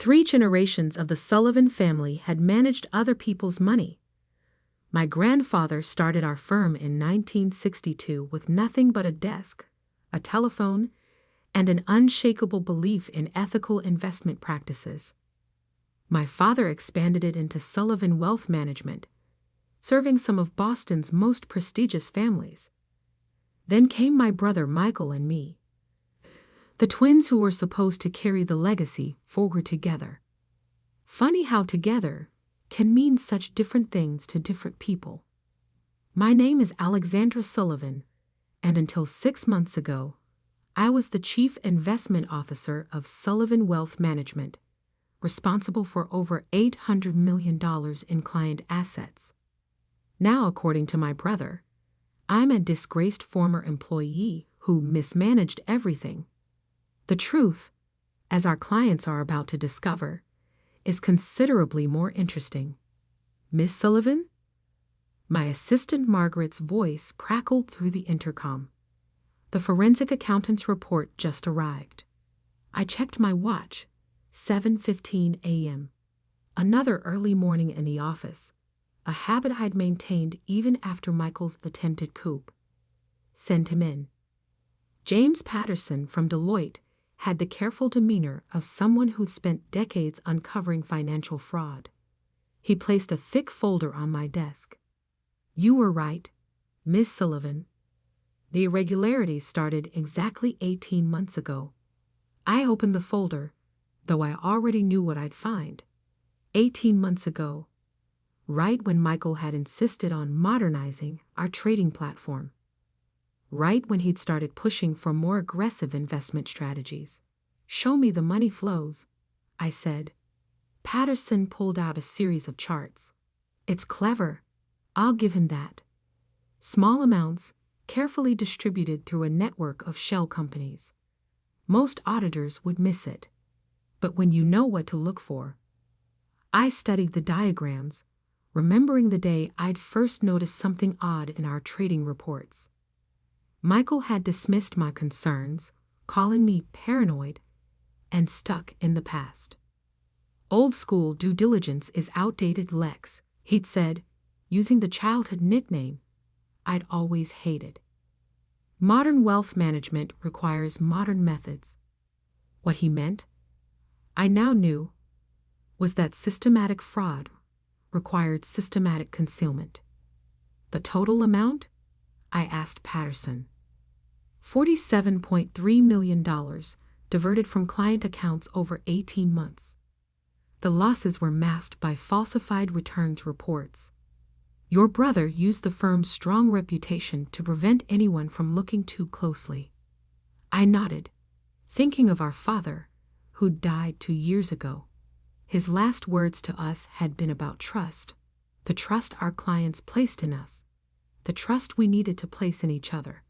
3 generations of the Sullivan family had managed other people's money. My grandfather started our firm in 1962 with nothing but a desk, a telephone, and an unshakable belief in ethical investment practices. My father expanded it into Sullivan Wealth Management, serving some of Boston's most prestigious families. Then came my brother Michael and me, the twins who were supposed to carry the legacy forward together. Funny how together can mean such different things to different people. My name is Alexandra Sullivan, and until 6 months ago, I was the Chief Investment Officer of Sullivan Wealth Management, responsible for over $800 million in client assets. Now, according to my brother, I'm a disgraced former employee who mismanaged everything. The truth, as our clients are about to discover, is considerably more interesting. Miss Sullivan? My assistant Margaret's voice crackled through the intercom. The forensic accountant's report just arrived. I checked my watch. 7:15 a.m. Another early morning in the office, a habit I'd maintained even after Michael's attempted coup. Send him in. James Patterson from Deloitte had the careful demeanor of someone who'd spent decades uncovering financial fraud. He placed a thick folder on my desk. You were right, Miss Sullivan. The irregularities started exactly 18 months ago. I opened the folder, though I already knew what I'd find. 18 months ago, right when Michael had insisted on modernizing our trading platform. Right when he'd started pushing for more aggressive investment strategies. Show me the money flows, I said. Patterson pulled out a series of charts. It's clever. I'll give him that. Small amounts, carefully distributed through a network of shell companies. Most auditors would miss it. But when you know what to look for. I studied the diagrams, remembering the day I'd first noticed something odd in our trading reports. Michael had dismissed my concerns, calling me paranoid and stuck in the past. Old school due diligence is outdated, Lex, he'd said, using the childhood nickname I'd always hated. Modern wealth management requires modern methods. What he meant, I now knew, was that systematic fraud required systematic concealment. The total amount? I asked Patterson. $47.3 million diverted from client accounts over 18 months. The losses were masked by falsified returns reports. Your brother used the firm's strong reputation to prevent anyone from looking too closely. I nodded, thinking of our father, who died 2 years ago. His last words to us had been about trust, the trust our clients placed in us, the trust we needed to place in each other.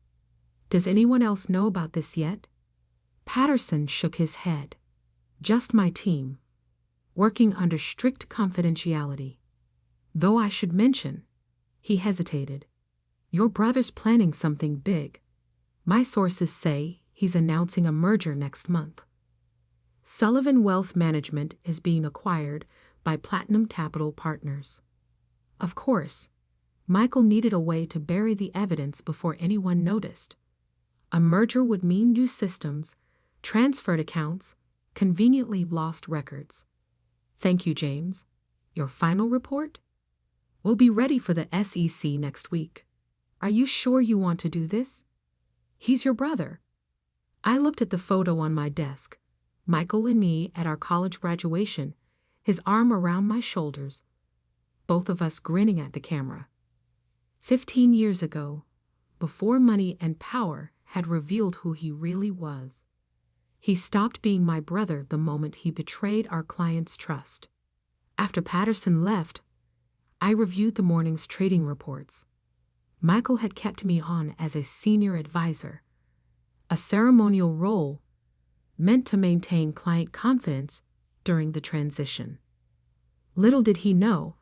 Does anyone else know about this yet? Patterson shook his head. Just my team, working under strict confidentiality. Though I should mention, he hesitated, your brother's planning something big. My sources say he's announcing a merger next month. Sullivan Wealth Management is being acquired by Platinum Capital Partners. Of course, Michael needed a way to bury the evidence before anyone noticed. A merger would mean new systems, transferred accounts, conveniently lost records. Thank you, James. Your final report? We'll be ready for the SEC next week. Are you sure you want to do this? He's your brother. I looked at the photo on my desk. Michael and me at our college graduation, his arm around my shoulders, both of us grinning at the camera. 15 years ago, before money and power had revealed who he really was. He stopped being my brother the moment he betrayed our client's trust. After Patterson left, I reviewed the morning's trading reports. Michael had kept me on as a senior advisor, a ceremonial role meant to maintain client confidence during the transition. Little did he know,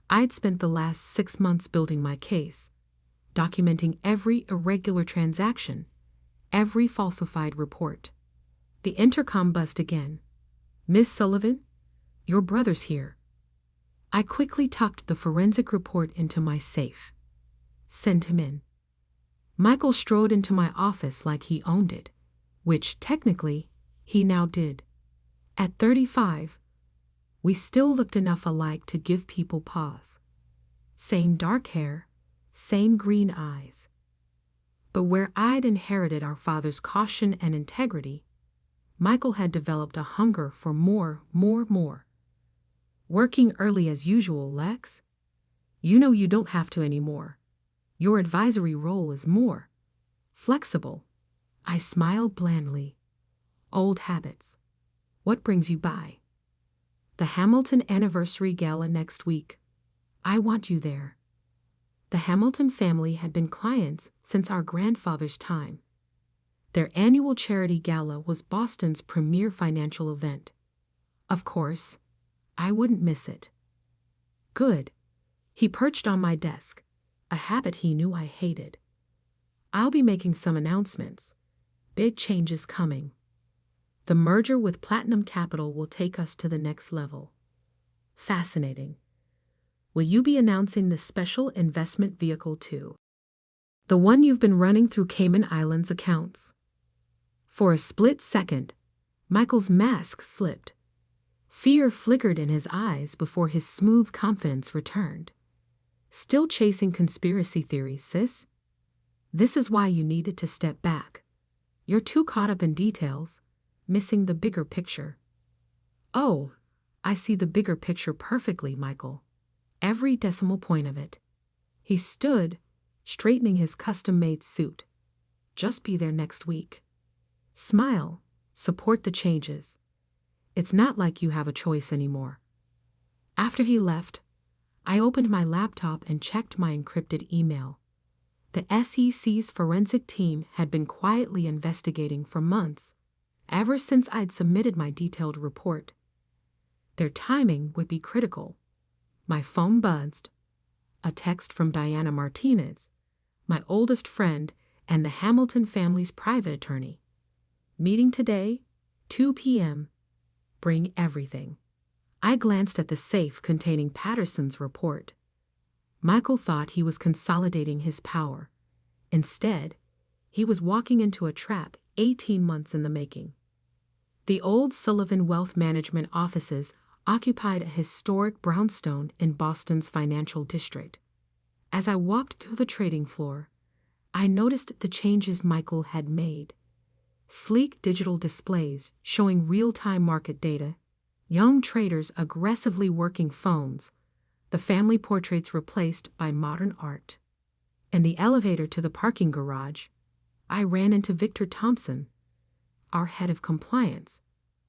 I'd spent the last 6 months building my case, documenting every irregular transaction, every falsified report. The intercom buzzed again. Miss Sullivan, Your brother's here. I quickly tucked the forensic report into my safe. Send him in. Michael strode into my office like he owned it, which, technically, he now did. At 35, we still looked enough alike to give people pause. Same dark hair, same green eyes. But where I'd inherited our father's caution and integrity, Michael had developed a hunger for more. Working early as usual, Lex? You know you don't have to anymore. Your advisory role is more flexible. I smiled blandly. Old habits. What brings you by? The Hamilton Anniversary Gala next week. I want you there. The Hamilton family had been clients since our grandfather's time. Their annual charity gala was Boston's premier financial event. Of course, I wouldn't miss it. Good. He perched on my desk, a habit he knew I hated. I'll be making some announcements. Big changes coming. The merger with Platinum Capital will take us to the next level. Fascinating. Will you be announcing this special investment vehicle too? The one you've been running through Cayman Islands accounts. For a split second, Michael's mask slipped. Fear flickered in his eyes before his smooth confidence returned. Still chasing conspiracy theories, sis? This is why you needed to step back. You're too caught up in details, missing the bigger picture. Oh, I see the bigger picture perfectly, Michael. Every decimal point of it. He stood, straightening his custom-made suit. Just be there next week. Smile, support the changes. It's not like you have a choice anymore. After he left, I opened my laptop and checked my encrypted email. The SEC's forensic team had been quietly investigating for months, ever since I'd submitted my detailed report. Their timing would be critical. My phone buzzed. A text from Diana Martinez, my oldest friend and the Hamilton family's private attorney. Meeting today, 2 p.m. Bring everything. I glanced at the safe containing Patterson's report. Michael thought he was consolidating his power. Instead, he was walking into a trap 18 months in the making. The old Sullivan Wealth Management offices occupied a historic brownstone in Boston's financial district. As I walked through the trading floor, I noticed the changes Michael had made. Sleek digital displays showing real-time market data, young traders aggressively working phones, the family portraits replaced by modern art. In the elevator to the parking garage, I ran into Victor Thompson, our head of compliance,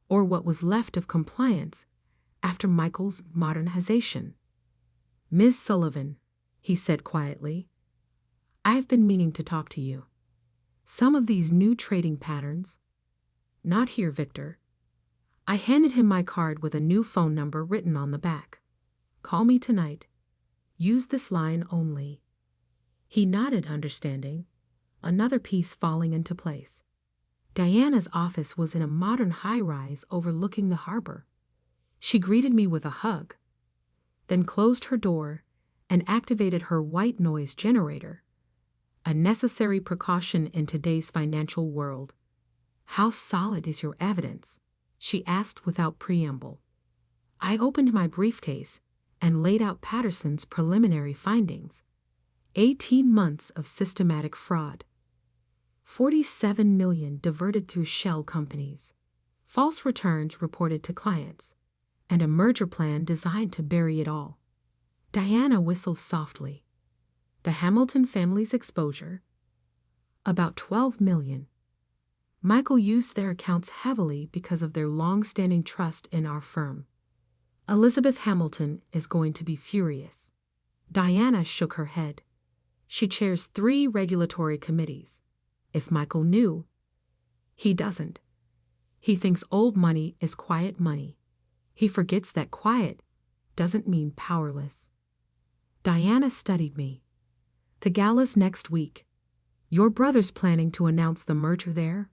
or what was left of compliance after Michael's modernization. Ms. Sullivan, he said quietly, I've been meaning to talk to you. Some of these new trading patterns. Not here, Victor. I handed him my card with a new phone number written on the back. Call me tonight. Use this line only. He nodded, understanding, another piece falling into place. Diana's office was in a modern high-rise overlooking the harbor. She greeted me with a hug, then closed her door and activated her white noise generator, a necessary precaution in today's financial world. How solid is your evidence? She asked without preamble. I opened my briefcase and laid out Patterson's preliminary findings. 18 months of systematic fraud. 47 million diverted through shell companies. False returns reported to clients. And a merger plan designed to bury it all. Diana whistled softly. The Hamilton family's exposure? About 12 million. Michael used their accounts heavily because of their long-standing trust in our firm. Elizabeth Hamilton is going to be furious. Diana shook her head. She chairs 3 regulatory committees. If Michael knew, he doesn't. He thinks old money is quiet money. He forgets that quiet doesn't mean powerless. Diana studied me. The gala's next week. Your brother's planning to announce the merger there,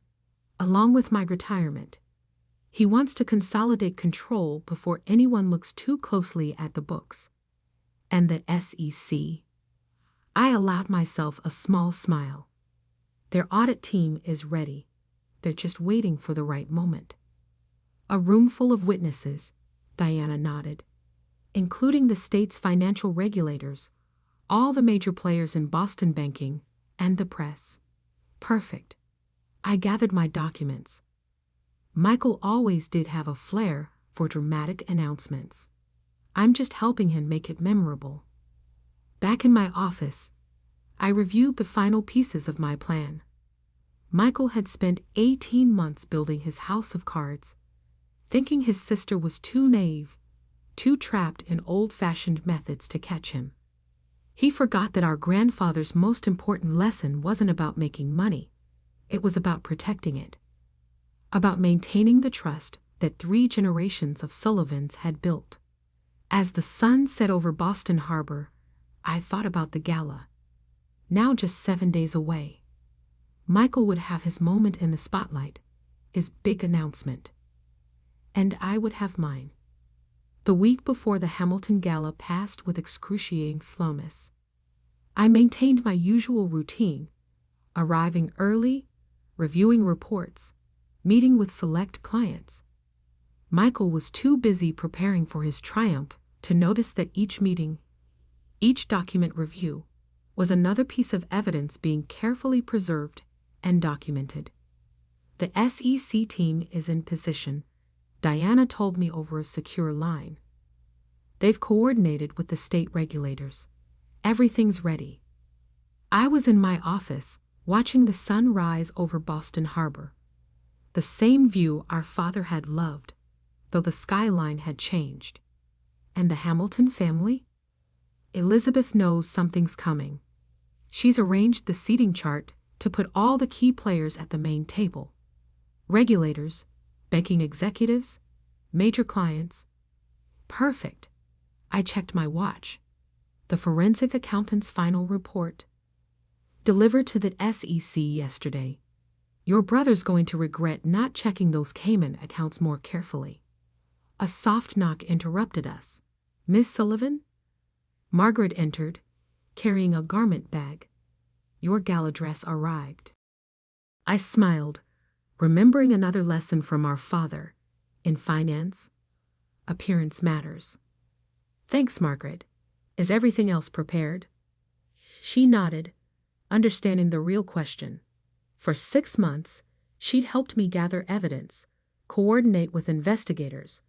along with my retirement. He wants to consolidate control before anyone looks too closely at the books. And the SEC? I allowed myself a small smile. Their audit team is ready. They're just waiting for the right moment. A room full of witnesses, Diana nodded, including the state's financial regulators, all the major players in Boston banking, and the press. Perfect. I gathered my documents. Michael always did have a flair for dramatic announcements. I'm just helping him make it memorable. Back in my office, I reviewed the final pieces of my plan. Michael had spent 18 months building his house of cards, thinking his sister was too naive, too trapped in old-fashioned methods to catch him. He forgot that our grandfather's most important lesson wasn't about making money. It was about protecting it. About maintaining the trust that 3 generations of Sullivans had built. As the sun set over Boston Harbor, I thought about the gala. Now just 7 days away. Michael would have his moment in the spotlight, his big announcement. And I would have mine. The week before the Hamilton Gala passed with excruciating slowness. I maintained my usual routine, arriving early, reviewing reports, meeting with select clients. Michael was too busy preparing for his triumph to notice that each meeting, each document review, was another piece of evidence being carefully preserved and documented. The SEC team is in position, Diana told me over a secure line. They've coordinated with the state regulators. Everything's ready. I was in my office, watching the sun rise over Boston Harbor. The same view our father had loved, though the skyline had changed. And the Hamilton family? Elizabeth knows something's coming. She's arranged the seating chart to put all the key players at the main table. Regulators, banking executives, major clients. Perfect. I checked my watch. The forensic accountant's final report. Delivered to the SEC yesterday. Your brother's going to regret not checking those Cayman accounts more carefully. A soft knock interrupted us. Miss Sullivan? Margaret entered, carrying a garment bag. Your gala dress arrived. I smiled, remembering another lesson from our father. In finance, appearance matters. Thanks, Margaret. Is everything else prepared? She nodded, understanding the real question. For 6 months, she'd helped me gather evidence, coordinate with investigators,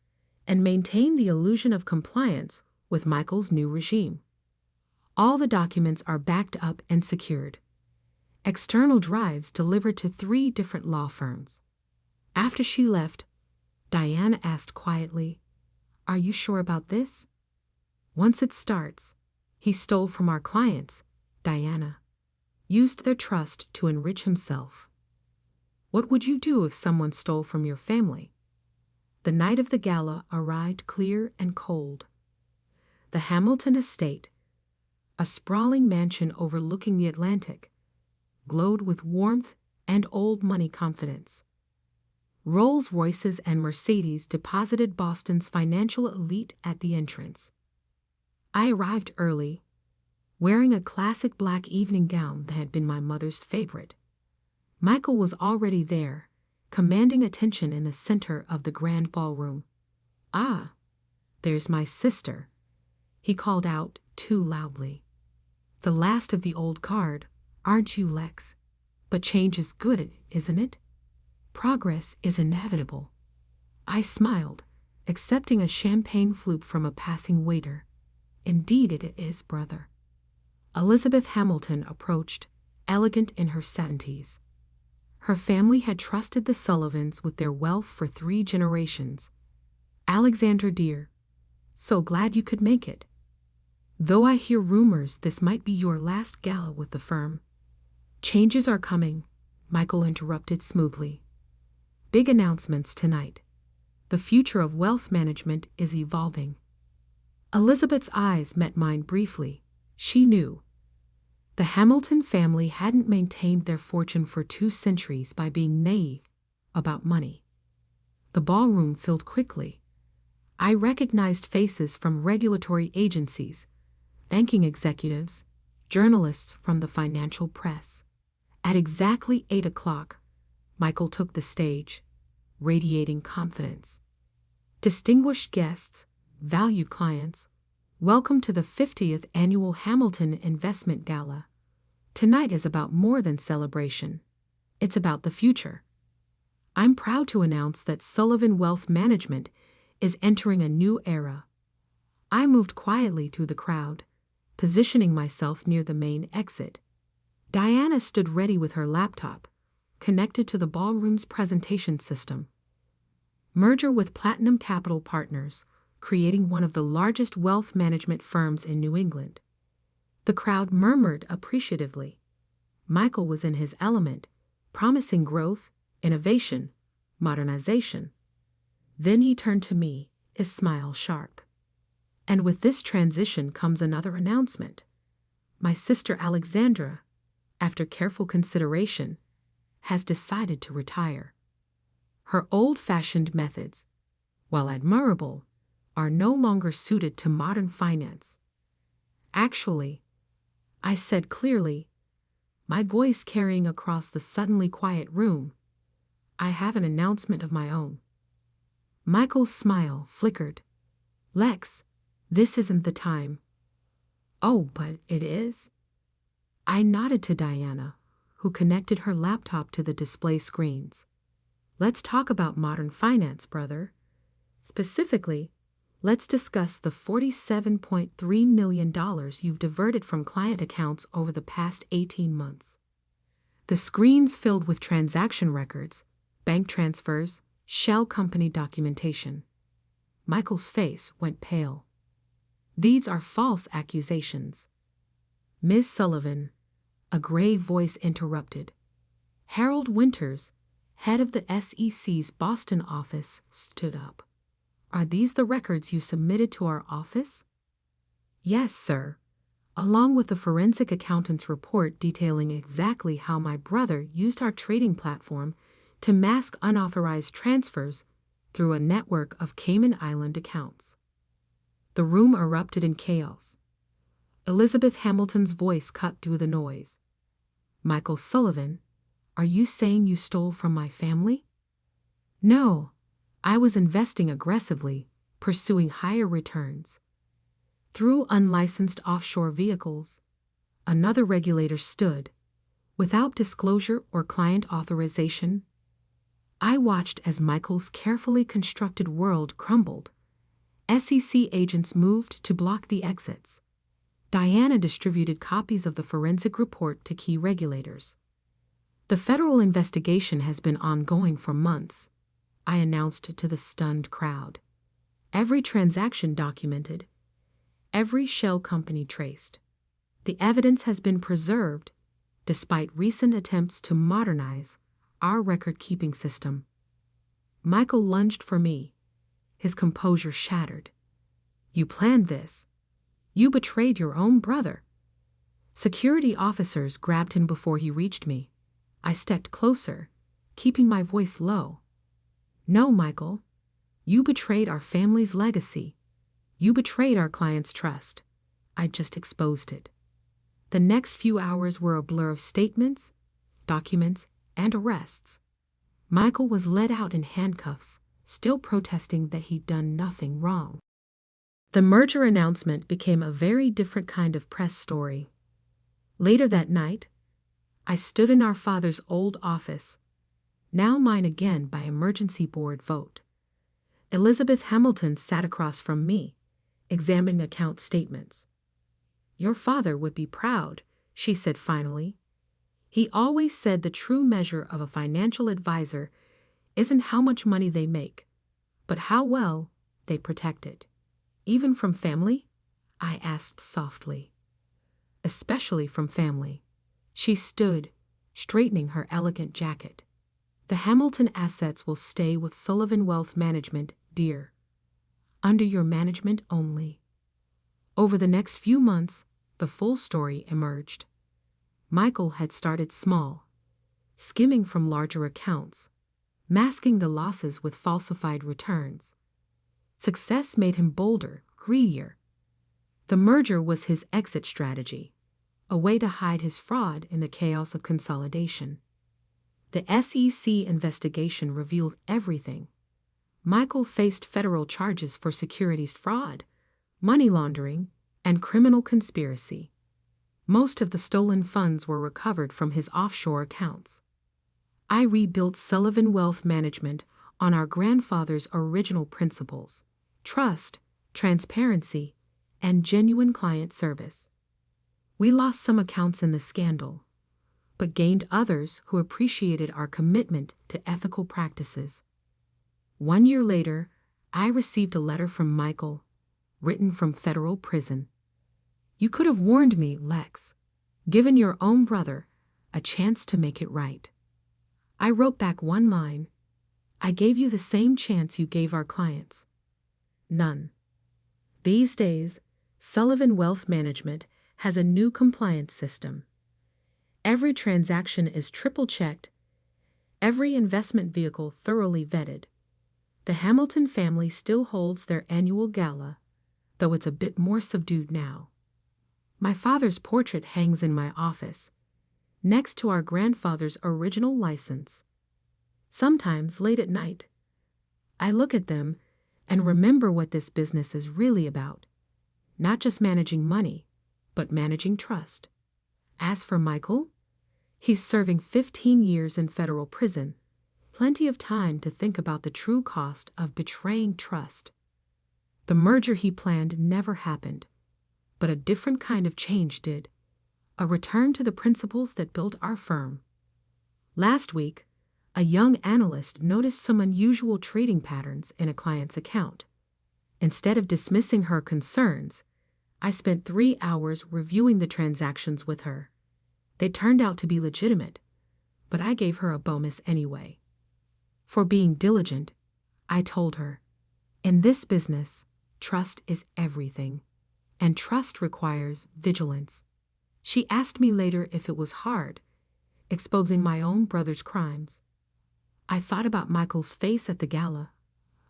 and maintain the illusion of compliance with Michael's new regime. All the documents are backed up and secured. External drives delivered to 3 different law firms. After she left, Diana asked quietly, "Are you sure about this?" Once it starts, he stole from our clients, Diana. Used their trust to enrich himself. What would you do if someone stole from your family? The night of the gala arrived clear and cold. The Hamilton estate, a sprawling mansion overlooking the Atlantic, glowed with warmth and old money confidence. Rolls-Royces and Mercedes deposited Boston's financial elite at the entrance. I arrived early, wearing a classic black evening gown that had been my mother's favorite. Michael was already there, commanding attention in the center of the grand ballroom. "Ah, there's my sister," he called out too loudly. "The last of the old guard, aren't you, Lex? But change is good, isn't it? Progress is inevitable." I smiled, accepting a champagne flute from a passing waiter. "Indeed it is, brother." Elizabeth Hamilton approached, elegant in her 70s. Her family had trusted the Sullivans with their wealth for 3 generations. "Alexander dear, so glad you could make it. Though I hear rumors this might be your last gala with the firm." "Changes are coming," Michael interrupted smoothly. "Big announcements tonight. The future of wealth management is evolving." Elizabeth's eyes met mine briefly. She knew. The Hamilton family hadn't maintained their fortune for 2 centuries by being naive about money. The ballroom filled quickly. I recognized faces from regulatory agencies, banking executives, journalists from the financial press. At exactly 8 o'clock, Michael took the stage, radiating confidence. Distinguished guests, valued clients, welcome to the 50th Annual Hamilton Investment Gala. Tonight is about more than celebration. It's about the future. I'm proud to announce that Sullivan Wealth Management is entering a new era. I moved quietly through the crowd, positioning myself near the main exit. Diana stood ready with her laptop, connected to the ballroom's presentation system. Merger with Platinum Capital Partners, creating one of the largest wealth management firms in New England. The crowd murmured appreciatively. Michael was in his element, promising growth, innovation, modernization. Then he turned to me, his smile sharp. And with this transition comes another announcement. My sister Alexandra, after careful consideration, has decided to retire. Her old-fashioned methods, while admirable, are no longer suited to modern finance. Actually, I said clearly, my voice carrying across the suddenly quiet room, I have an announcement of my own. Michael's smile flickered. Lex, this isn't the time. Oh, but it is? I nodded to Diana, who connected her laptop to the display screens. Let's talk about modern finance, brother. Specifically, let's discuss the $47.3 million you've diverted from client accounts over the past 18 months. The screens filled with transaction records, bank transfers, shell company documentation. Michael's face went pale. These are false accusations. Ms. Sullivan, a grave voice interrupted. Harold Winters, head of the SEC's Boston office, stood up. Are these the records you submitted to our office? Yes, sir, along with the forensic accountant's report detailing exactly how my brother used our trading platform to mask unauthorized transfers through a network of Cayman Island accounts. The room erupted in chaos. Elizabeth Hamilton's voice cut through the noise. Michael Sullivan, are you saying you stole from my family? No, I was investing aggressively, pursuing higher returns. Through unlicensed offshore vehicles, another regulator stood, without disclosure or client authorization. I watched as Michael's carefully constructed world crumbled. SEC agents moved to block the exits. Diana distributed copies of the forensic report to key regulators. The federal investigation has been ongoing for months, I announced to the stunned crowd. Every transaction documented, every shell company traced. The evidence has been preserved, despite recent attempts to modernize our record-keeping system. Michael lunged for me, his composure shattered. You planned this. You betrayed your own brother. Security officers grabbed him before he reached me. I stepped closer, keeping my voice low. No, Michael. You betrayed our family's legacy. You betrayed our client's trust. I just exposed it. The next few hours were a blur of statements, documents, and arrests. Michael was led out in handcuffs, still protesting that he'd done nothing wrong. The merger announcement became a very different kind of press story. Later that night, I stood in our father's old office, now mine again by emergency board vote. Elizabeth Hamilton sat across from me, examining account statements. Your father would be proud, she said finally. He always said the true measure of a financial advisor isn't how much money they make, but how well they protect it. Even from family? I asked softly. Especially from family. She stood, straightening her elegant jacket. The Hamilton assets will stay with Sullivan Wealth Management, dear. Under your management only. Over the next few months, the full story emerged. Michael had started small, skimming from larger accounts, masking the losses with falsified returns. Success made him bolder, greedier. The merger was his exit strategy, a way to hide his fraud in the chaos of consolidation. The SEC investigation revealed everything. Michael faced federal charges for securities fraud, money laundering, and criminal conspiracy. Most of the stolen funds were recovered from his offshore accounts. I rebuilt Sullivan Wealth Management on our grandfather's original principles: trust, transparency, and genuine client service. We lost some accounts in the scandal, but gained others who appreciated our commitment to ethical practices. 1 year later, I received a letter from Michael, written from federal prison. "You could have warned me, Lex, given your own brother a chance to make it right." I wrote back one line: "I gave you the same chance you gave our clients." None. These days, Sullivan Wealth Management has a new compliance system. Every transaction is triple-checked, every investment vehicle thoroughly vetted. The Hamilton family still holds their annual gala, though it's a bit more subdued now. My father's portrait hangs in my office, next to our grandfather's original license. Sometimes, late at night, I look at them and remember what this business is really about: not just managing money, but managing trust. As for Michael, he's serving 15 years in federal prison, plenty of time to think about the true cost of betraying trust. The merger he planned never happened, but a different kind of change did: a return to the principles that built our firm. Last week, a young analyst noticed some unusual trading patterns in a client's account. Instead of dismissing her concerns, I spent 3 hours reviewing the transactions with her. They turned out to be legitimate, but I gave her a bonus anyway. For being diligent, I told her, "In this business, trust is everything, and trust requires vigilance." She asked me later if it was hard, exposing my own brother's crimes. I thought about Michael's face at the gala,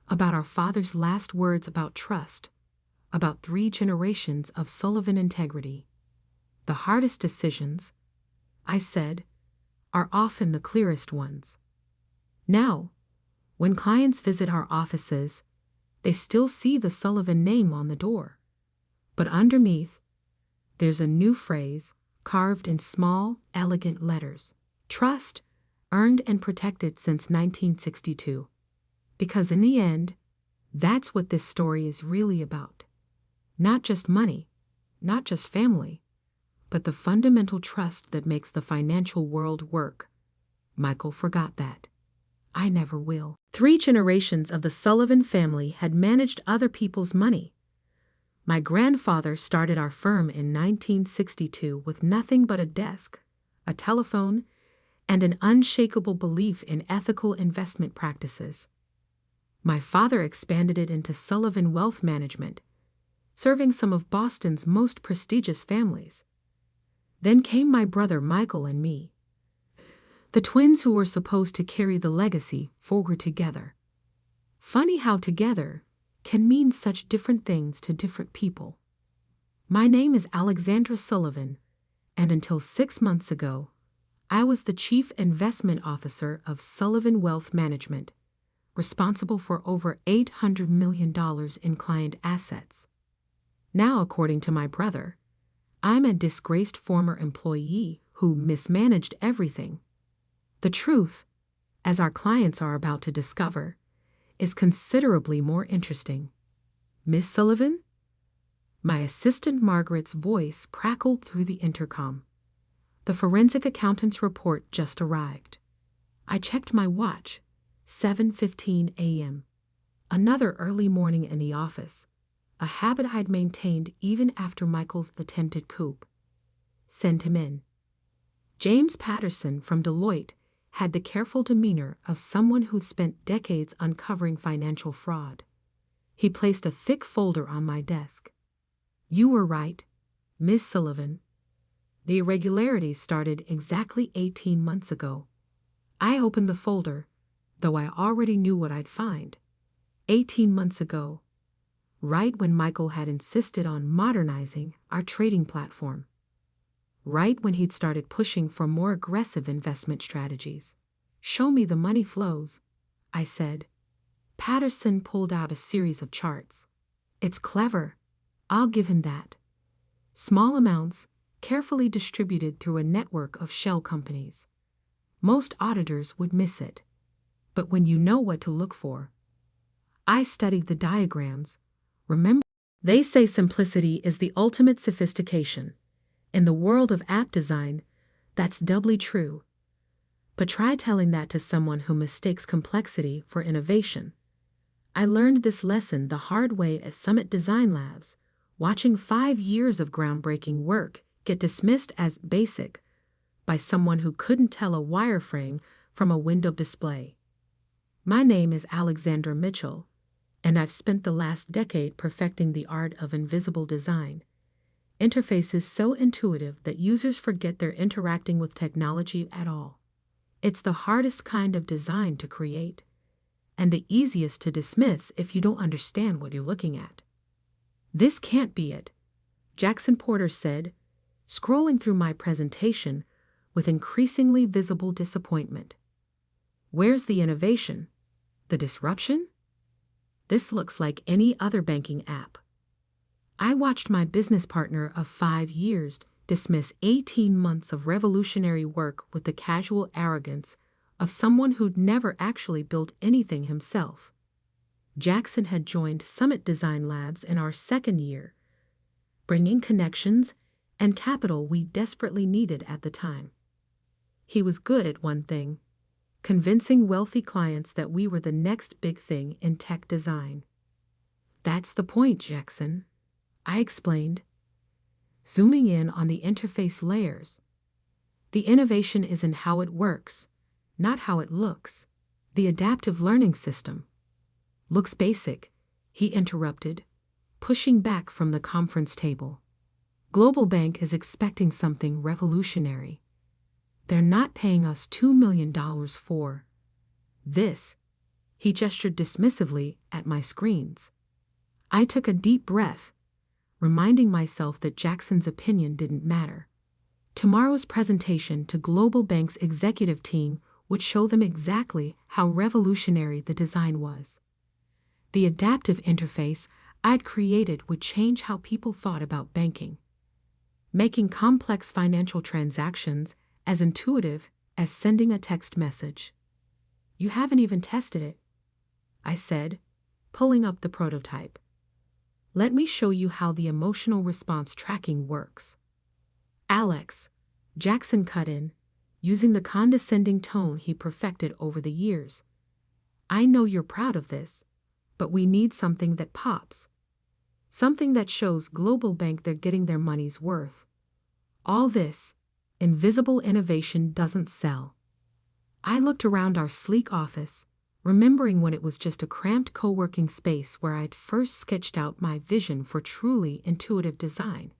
about our father's last words about trust, about 3 generations of Sullivan integrity. The hardest decisions, I said, are often the clearest ones. Now, when clients visit our offices, they still see the Sullivan name on the door. But underneath, there's a new phrase carved in small, elegant letters: trust, earned and protected since 1962. Because in the end, that's what this story is really about. Not just money, not just family, but the fundamental trust that makes the financial world work. Michael forgot that. I never will. 3 generations of the Sullivan family had managed other people's money. My grandfather started our firm in 1962 with nothing but a desk, a telephone, and an unshakable belief in ethical investment practices. My father expanded it into Sullivan Wealth Management, serving some of Boston's most prestigious families. Then came my brother Michael and me, the twins who were supposed to carry the legacy forward together. Funny how together can mean such different things to different people. My name is Alexandra Sullivan, and until 6 months ago, I was the Chief Investment Officer of Sullivan Wealth Management, responsible for over $800 million in client assets. Now, according to my brother, I'm a disgraced former employee who mismanaged everything. The truth, as our clients are about to discover, is considerably more interesting. "Miss Sullivan?" My assistant Margaret's voice crackled through the intercom. The forensic accountant's report just arrived. I checked my watch. 7:15 a.m. Another early morning in the office, a habit I'd maintained even after Michael's attempted coup. Send him in. James Patterson from Deloitte had the careful demeanor of someone who'd spent decades uncovering financial fraud. He placed a thick folder on my desk. "You were right, Miss Sullivan. The irregularities started exactly 18 months ago." I opened the folder, though I already knew what I'd find. 18 months ago, right when Michael had insisted on modernizing our trading platform, right when he'd started pushing for more aggressive investment strategies. "Show me the money flows," I said. Patterson pulled out a series of charts. "It's clever. I'll give him that. Small amounts, carefully distributed through a network of shell companies. Most auditors would miss it. But when you know what to look for." I studied the diagrams. Remember, they say simplicity is the ultimate sophistication. In the world of app design, that's doubly true. But try telling that to someone who mistakes complexity for innovation. I learned this lesson the hard way at Summit Design Labs, watching 5 years of groundbreaking work get dismissed as basic by someone who couldn't tell a wireframe from a window display. My name is Alexandra Mitchell, and I've spent the last decade perfecting the art of invisible design. Interfaces so intuitive that users forget they're interacting with technology at all. It's the hardest kind of design to create, and the easiest to dismiss if you don't understand what you're looking at. "This can't be it," Jackson Porter said, scrolling through my presentation with increasingly visible disappointment. "Where's the innovation? The disruption? This looks like any other banking app." I watched my business partner of 5 years dismiss 18 months of revolutionary work with the casual arrogance of someone who'd never actually built anything himself. Jackson had joined Summit Design Labs in our 2nd year, bringing connections and capital we desperately needed at the time. He was good at one thing: convincing wealthy clients that we were the next big thing in tech design. "That's the point, Jackson," I explained, zooming in on the interface layers. "The innovation is in how it works, not how it looks." "The adaptive learning system looks basic," he interrupted, pushing back from the conference table. "Global Bank is expecting something revolutionary. They're not paying us $2 million for this." He gestured dismissively at my screens. I took a deep breath, reminding myself that Jackson's opinion didn't matter. Tomorrow's presentation to Global Bank's executive team would show them exactly how revolutionary the design was. The adaptive interface I'd created would change how people thought about banking, making complex financial transactions as intuitive as sending a text message. "You haven't even tested it," I said, pulling up the prototype. "Let me show you how the emotional response tracking works." "Alex," Jackson cut in, using the condescending tone he perfected over the years, "I know you're proud of this, but we need something that pops. Something that shows Global Bank they're getting their money's worth. All this invisible innovation doesn't sell." I looked around our sleek office, remembering when it was just a cramped co-working space where I'd first sketched out my vision for truly intuitive design.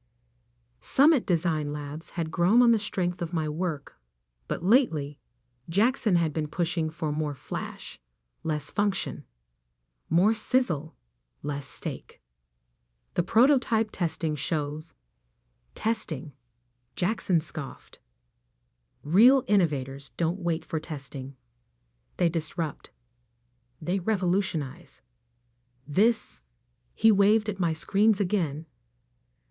Summit Design Labs had grown on the strength of my work, but lately, Jackson had been pushing for more flash, less function, more sizzle, less steak. "The prototype testing shows." "Testing," Jackson scoffed. "Real innovators don't wait for testing. They disrupt. They revolutionize. This," he waved at my screens again,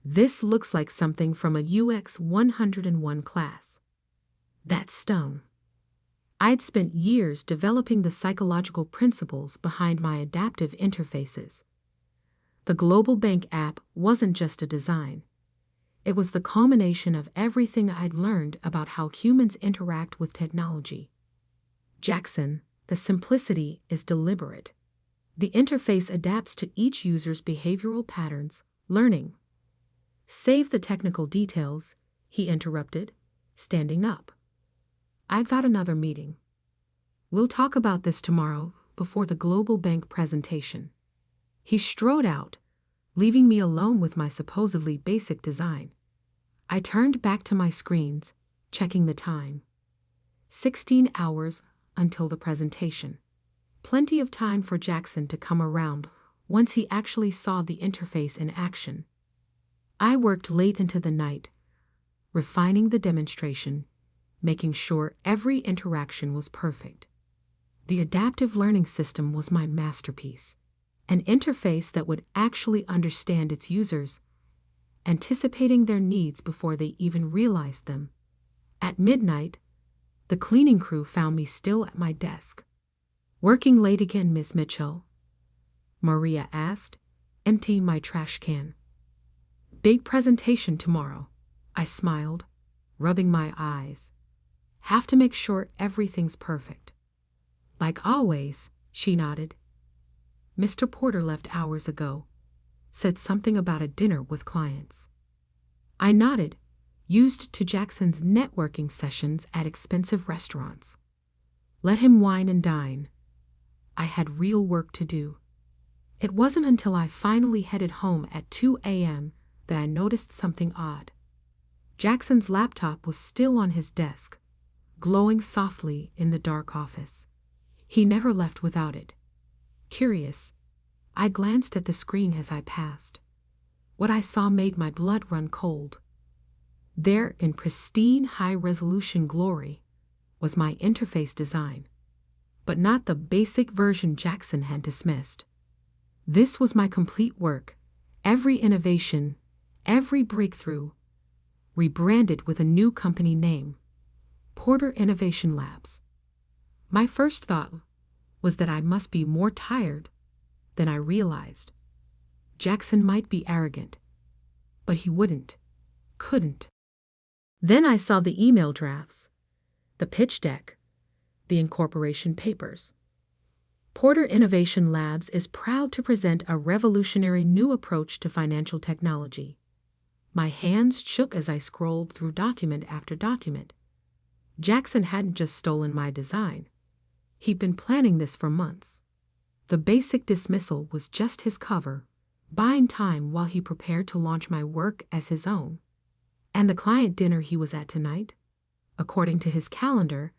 "this looks like something from a UX 101 class." That stung. I'd spent years developing the psychological principles behind my adaptive interfaces. The Global Bank app wasn't just a design. It was the culmination of everything I'd learned about how humans interact with technology. "Jackson, the simplicity is deliberate. The interface adapts to each user's behavioral patterns, learning." "Save the technical details," he interrupted, standing up. "I've got another meeting. We'll talk about this tomorrow before the Global Bank presentation." He strode out, leaving me alone with my supposedly basic design. I turned back to my screens, checking the time. 16 hours until the presentation. plenty of time for Jackson to come around once he actually saw the interface in action. I worked late into the night, refining the demonstration, making sure every interaction was perfect. The adaptive learning system was my masterpiece, an interface that would actually understand its users, anticipating their needs before they even realized them. At midnight, the cleaning crew found me still at my desk. "Working late again, Miss Mitchell?" Maria asked, emptying my trash can. "Big presentation tomorrow," I smiled, rubbing my eyes. "Have to make sure everything's perfect." "Like always," she nodded. "Mr. Porter left hours ago. Said something about a dinner with clients." I nodded, used to Jackson's networking sessions at expensive restaurants. Let him wine and dine. I had real work to do. It wasn't until I finally headed home at 2 a.m. that I noticed something odd. Jackson's laptop was still on his desk, glowing softly in the dark office. He never left without it. Curious, I glanced at the screen as I passed. What I saw made my blood run cold. There, in pristine high-resolution glory, was my interface design, but not the basic version Jackson had dismissed. This was my complete work, every innovation, every breakthrough, rebranded with a new company name, Porter Innovation Labs. My first thought was that I must be more tired than I realized. Jackson might be arrogant, but he couldn't. Then I saw the email drafts, the pitch deck, the incorporation papers. Porter Innovation Labs is proud to present a revolutionary new approach to financial technology. My hands shook as I scrolled through document after document. Jackson hadn't just stolen my design. He'd been planning this for months. The basic dismissal was just his cover, buying time while he prepared to launch my work as his own. And the client dinner he was at tonight, according to his calendar,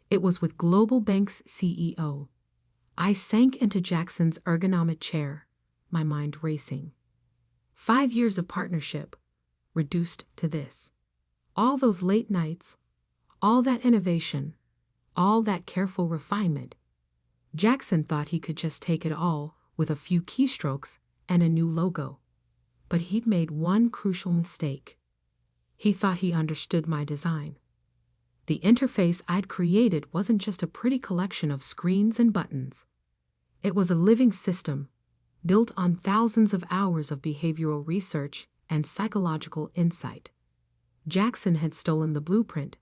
it was with Global Bank's CEO. I sank into Jackson's ergonomic chair, my mind racing. 5 years of partnership, reduced to this. All those late nights, all that innovation, all that careful refinement. Jackson thought he could just take it all with a few keystrokes and a new logo. But he'd made one crucial mistake. He thought he understood my design. The interface I'd created wasn't just a pretty collection of screens and buttons. It was a living system, built on thousands of hours of behavioral research and psychological insight. Jackson had stolen the blueprint,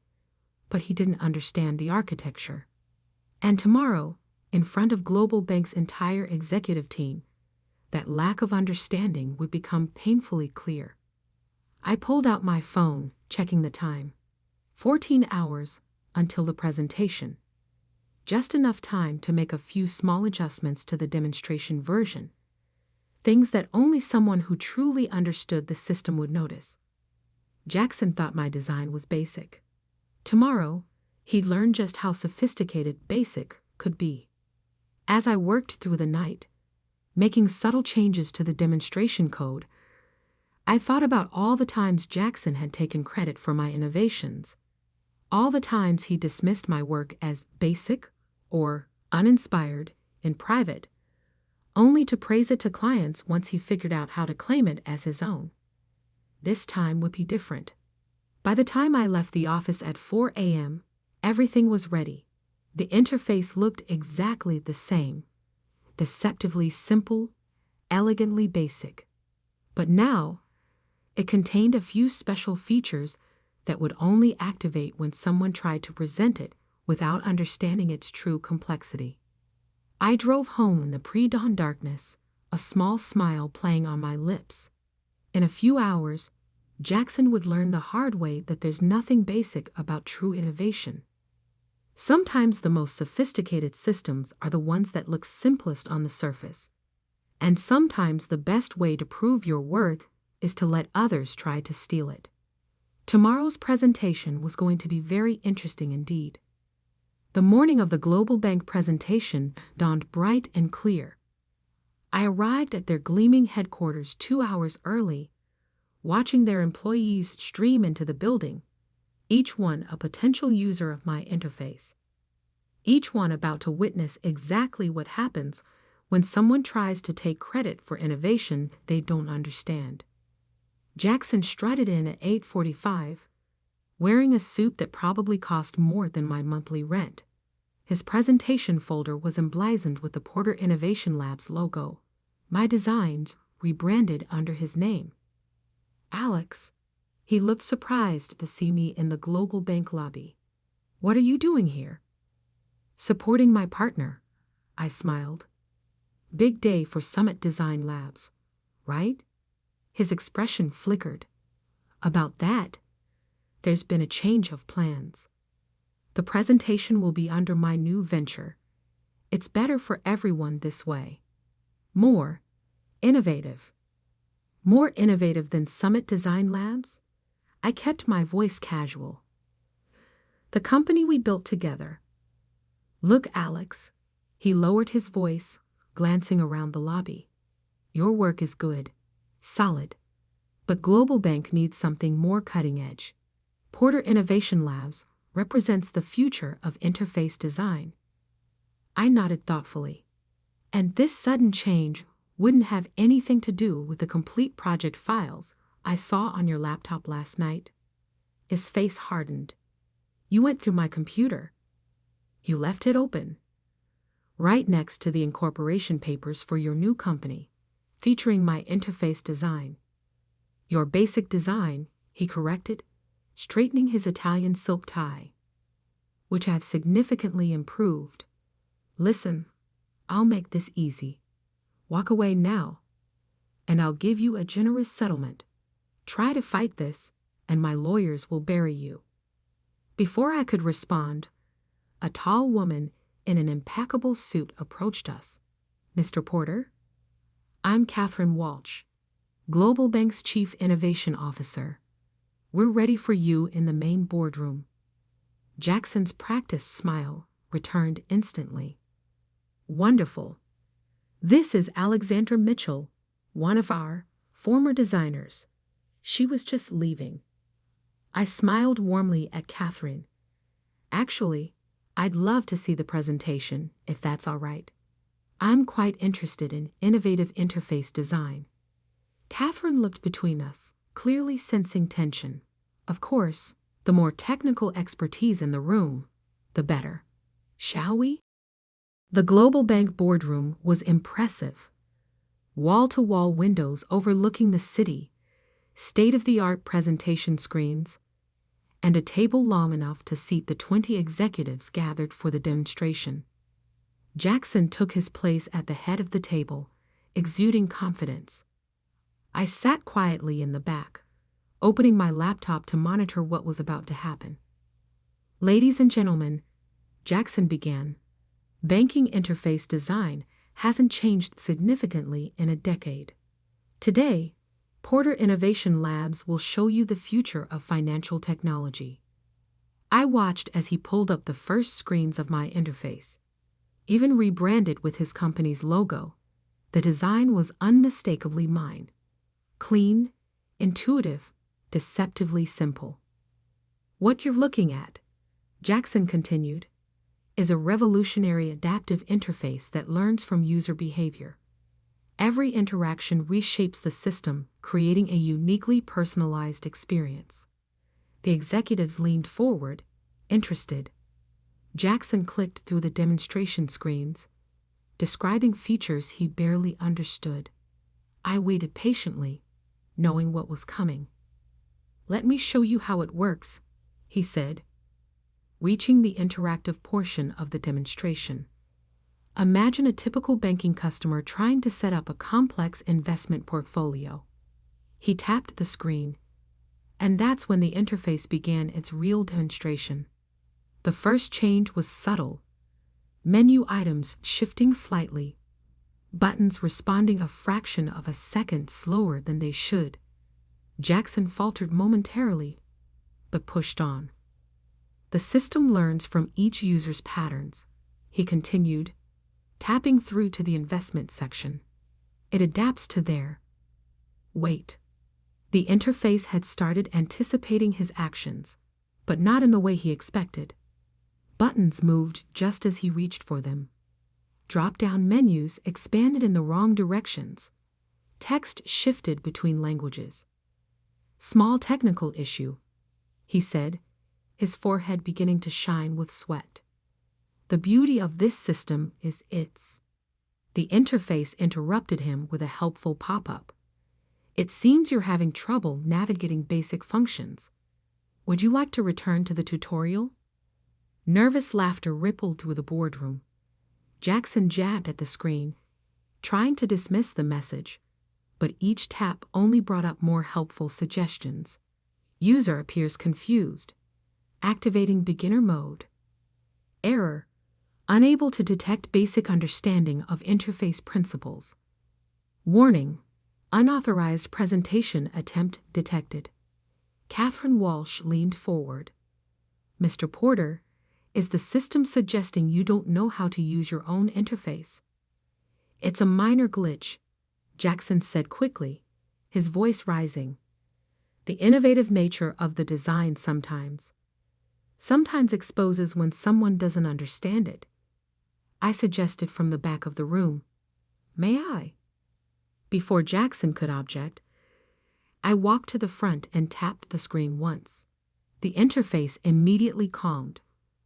but he didn't understand the architecture. And tomorrow, in front of Global Bank's entire executive team, that lack of understanding would become painfully clear. I pulled out my phone, checking the time. 14 hours until the presentation. Just enough time to make a few small adjustments to the demonstration version. Things that only someone who truly understood the system would notice. Jackson thought my design was basic. Tomorrow, he'd learn just how sophisticated basic could be. As I worked through the night, making subtle changes to the demonstration code, I thought about all the times Jackson had taken credit for my innovations, all the times he dismissed my work as basic or uninspired in private, only to praise it to clients once he figured out how to claim it as his own. This time would be different. By the time I left the office at 4 a.m., everything was ready. The interface looked exactly the same, deceptively simple, elegantly basic. But now, it contained a few special features that would only activate when someone tried to present it without understanding its true complexity. I drove home in the pre-dawn darkness, a small smile playing on my lips. In a few hours, Jackson would learn the hard way that there's nothing basic about true innovation. Sometimes the most sophisticated systems are the ones that look simplest on the surface. And sometimes the best way to prove your worth is to let others try to steal it. Tomorrow's presentation was going to be very interesting indeed. The morning of the Global Bank presentation dawned bright and clear. I arrived at their gleaming headquarters 2 hours early, watching their employees stream into the building, each one a potential user of my interface. Each one about to witness exactly what happens when someone tries to take credit for innovation they don't understand. Jackson strutted in at 8:45, wearing a suit that probably cost more than my monthly rent. His presentation folder was emblazoned with the Porter Innovation Labs logo, my designs rebranded under his name. Alex. He looked surprised to see me in the Global Bank lobby. What are you doing here? Supporting my partner, I smiled. Big day for Summit Design Labs, right? His expression flickered. About that, there's been a change of plans. The presentation will be under my new venture. It's better for everyone this way. More innovative. More innovative than Summit Design Labs? I kept my voice casual. The company we built together. Look, Alex. He lowered his voice, glancing around the lobby. Your work is good, solid. But Global Bank needs something more cutting edge. Porter Innovation Labs represents the future of interface design. I nodded thoughtfully. And this sudden change wouldn't have anything to do with the complete project files I saw on your laptop last night. His face hardened. You went through my computer. You left it open. Right next to the incorporation papers for your new company, featuring my interface design. Your basic design, he corrected, straightening his Italian silk tie, which I've significantly improved. Listen, I'll make this easy. Walk away now, and I'll give you a generous settlement. Try to fight this, and my lawyers will bury you. Before I could respond, a tall woman in an impeccable suit approached us. Mr. Porter? I'm Catherine Walsh, Global Bank's Chief Innovation Officer. We're ready for you in the main boardroom. Jackson's practiced smile returned instantly. Wonderful. This is Alexandra Mitchell, one of our former designers. She was just leaving. I smiled warmly at Catherine. Actually, I'd love to see the presentation, if that's all right. I'm quite interested in innovative interface design. Catherine looked between us, clearly sensing tension. Of course, the more technical expertise in the room, the better. Shall we? The Global Bank boardroom was impressive. Wall-to-wall windows overlooking the city, state-of-the-art presentation screens, and a table long enough to seat the 20 executives gathered for the demonstration. Jackson took his place at the head of the table, exuding confidence. I sat quietly in the back, opening my laptop to monitor what was about to happen. Ladies and gentlemen, Jackson began, banking interface design hasn't changed significantly in a decade. Today, Porter Innovation Labs will show you the future of financial technology. I watched as he pulled up the first screens of my interface. Even rebranded with his company's logo, the design was unmistakably mine. Clean, intuitive, deceptively simple. What you're looking at, Jackson continued, is a revolutionary adaptive interface that learns from user behavior. Every interaction reshapes the system, creating a uniquely personalized experience. The executives leaned forward, interested. Jackson clicked through the demonstration screens, describing features he barely understood. I waited patiently, knowing what was coming. Let me show you how it works, he said, reaching the interactive portion of the demonstration. Imagine a typical banking customer trying to set up a complex investment portfolio. He tapped the screen, and that's when the interface began its real demonstration. The first change was subtle. Menu items shifting slightly, buttons responding a fraction of a second slower than they should. Jackson faltered momentarily, but pushed on. The system learns from each user's patterns, he continued, tapping through to the investment section. It adapts to their. Wait. The interface had started anticipating his actions, but not in the way he expected. Buttons moved just as he reached for them. Drop-down menus expanded in the wrong directions. Text shifted between languages. Small technical issue, he said, his forehead beginning to shine with sweat. The beauty of this system is its. The interface interrupted him with a helpful pop-up. It seems you're having trouble navigating basic functions. Would you like to return to the tutorial? Nervous laughter rippled through the boardroom. Jackson jabbed at the screen, trying to dismiss the message, but each tap only brought up more helpful suggestions. User appears confused. Activating beginner mode. Error. Unable to detect basic understanding of interface principles. Warning. Unauthorized presentation attempt detected. Catherine Walsh leaned forward. Mr. Porter, is the system suggesting you don't know how to use your own interface? It's a minor glitch, Jackson said quickly, his voice rising. The innovative nature of the design sometimes exposes when someone doesn't understand it. I suggested from the back of the room. May I? Before Jackson could object, I walked to the front and tapped the screen once. The interface immediately calmed,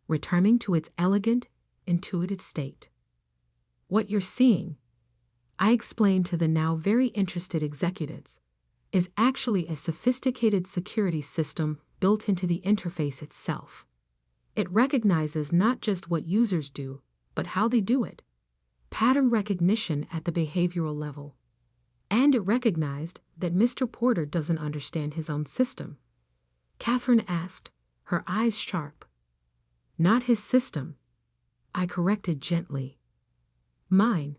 returning to its elegant, intuitive state. What you're seeing, I explained to the now very interested executives, is actually a sophisticated security system built into the interface itself. It recognizes not just what users do, but how they do it. Pattern recognition at the behavioral level. And it recognized that Mr. Porter doesn't understand his own system. Catherine asked, her eyes sharp. Not his system, I corrected gently. Mine.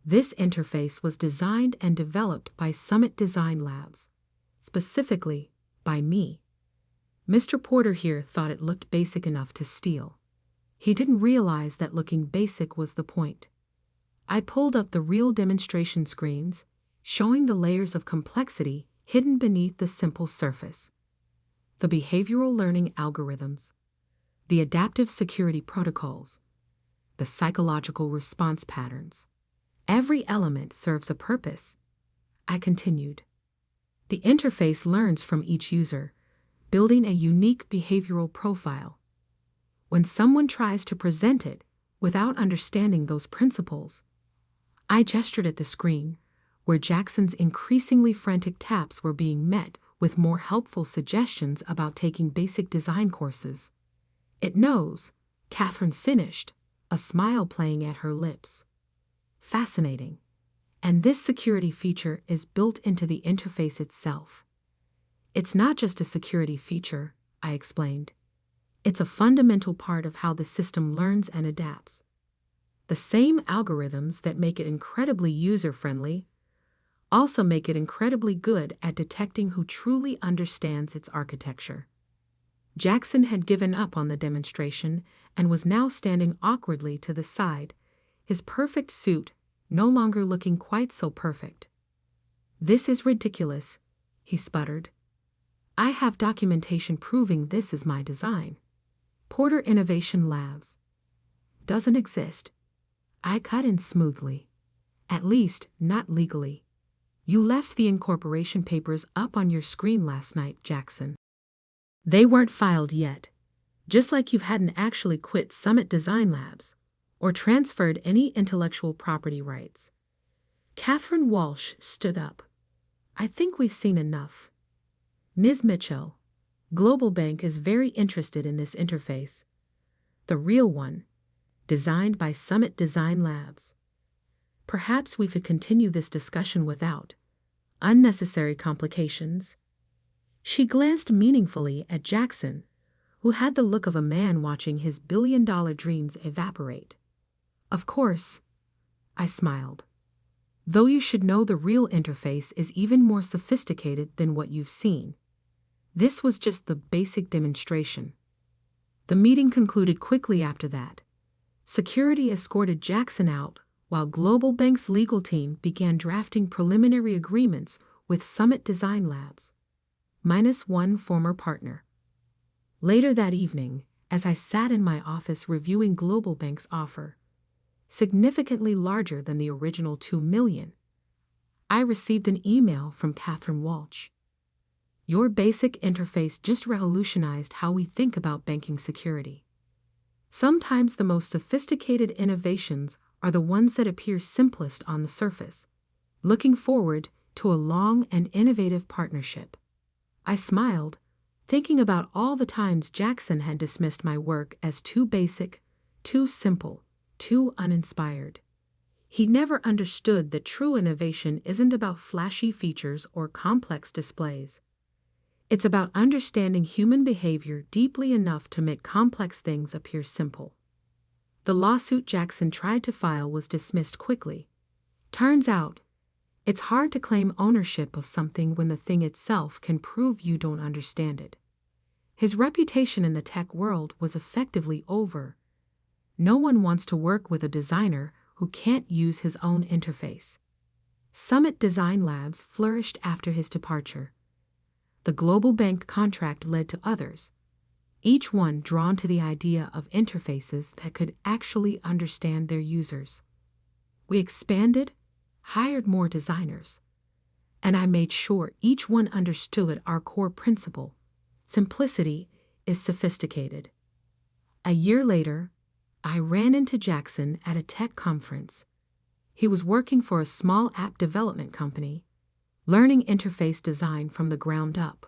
This interface was designed and developed by Summit Design Labs, specifically by me. Mr. Porter here thought it looked basic enough to steal. He didn't realize that looking basic was the point. I pulled up the real demonstration screens, showing the layers of complexity hidden beneath the simple surface. The behavioral learning algorithms, the adaptive security protocols, the psychological response patterns. Every element serves a purpose, I continued. The interface learns from each user, building a unique behavioral profile. When someone tries to present it without understanding those principles, I gestured at the screen, where Jackson's increasingly frantic taps were being met with more helpful suggestions about taking basic design courses. It knows, Catherine finished, a smile playing at her lips. Fascinating. And this security feature is built into the interface itself. It's not just a security feature, I explained. It's a fundamental part of how the system learns and adapts. The same algorithms that make it incredibly user-friendly also make it incredibly good at detecting who truly understands its architecture. Jackson had given up on the demonstration and was now standing awkwardly to the side, his perfect suit no longer looking quite so perfect. This is ridiculous, he sputtered. I have documentation proving this is my design. Porter Innovation Labs. Doesn't exist. I cut in smoothly. At least, not legally. You left the incorporation papers up on your screen last night, Jackson. They weren't filed yet, just like you hadn't actually quit Summit Design Labs or transferred any intellectual property rights. Catherine Walsh stood up. I think we've seen enough. Ms. Mitchell, Global Bank is very interested in this interface. The real one, designed by Summit Design Labs. Perhaps we could continue this discussion without unnecessary complications. She glanced meaningfully at Jackson, who had the look of a man watching his billion-dollar dreams evaporate. Of course, I smiled. Though you should know the real interface is even more sophisticated than what you've seen. This was just the basic demonstration. The meeting concluded quickly after that. Security escorted Jackson out, while Global Bank's legal team began drafting preliminary agreements with Summit Design Labs, minus one former partner. Later that evening, as I sat in my office reviewing Global Bank's offer, significantly larger than the original $2 million, I received an email from Catherine Walsh. Your basic interface just revolutionized how we think about banking security. Sometimes the most sophisticated innovations are the ones that appear simplest on the surface. Looking forward to a long and innovative partnership. I smiled, thinking about all the times Jackson had dismissed my work as too basic, too simple, too uninspired. He never understood that true innovation isn't about flashy features or complex displays. It's about understanding human behavior deeply enough to make complex things appear simple. The lawsuit Jackson tried to file was dismissed quickly. Turns out, it's hard to claim ownership of something when the thing itself can prove you don't understand it. His reputation in the tech world was effectively over. No one wants to work with a designer who can't use his own interface. Summit Design Labs flourished after his departure. The Global Bank contract led to others, each one drawn to the idea of interfaces that could actually understand their users. We expanded, hired more designers, and I made sure each one understood our core principle: simplicity is sophisticated. A year later, I ran into Jackson at a tech conference. He was working for a small app development company, learning interface design from the ground up.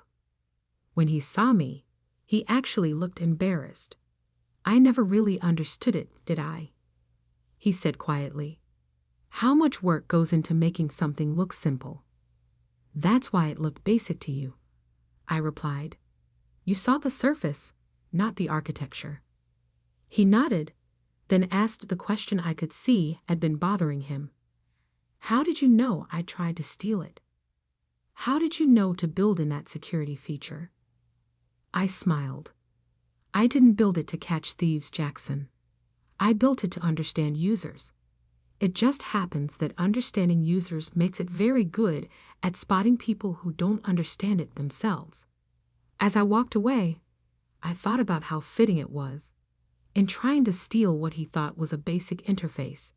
When he saw me, he actually looked embarrassed. I never really understood it, did I? He said quietly. How much work goes into making something look simple? That's why it looked basic to you, I replied. You saw the surface, not the architecture. He nodded, then asked the question I could see had been bothering him. How did you know I tried to steal it? How did you know to build in that security feature? I smiled. I didn't build it to catch thieves, Jackson. I built it to understand users. It just happens that understanding users makes it very good at spotting people who don't understand it themselves. As I walked away, I thought about how fitting it was. In trying to steal what he thought was a basic interface,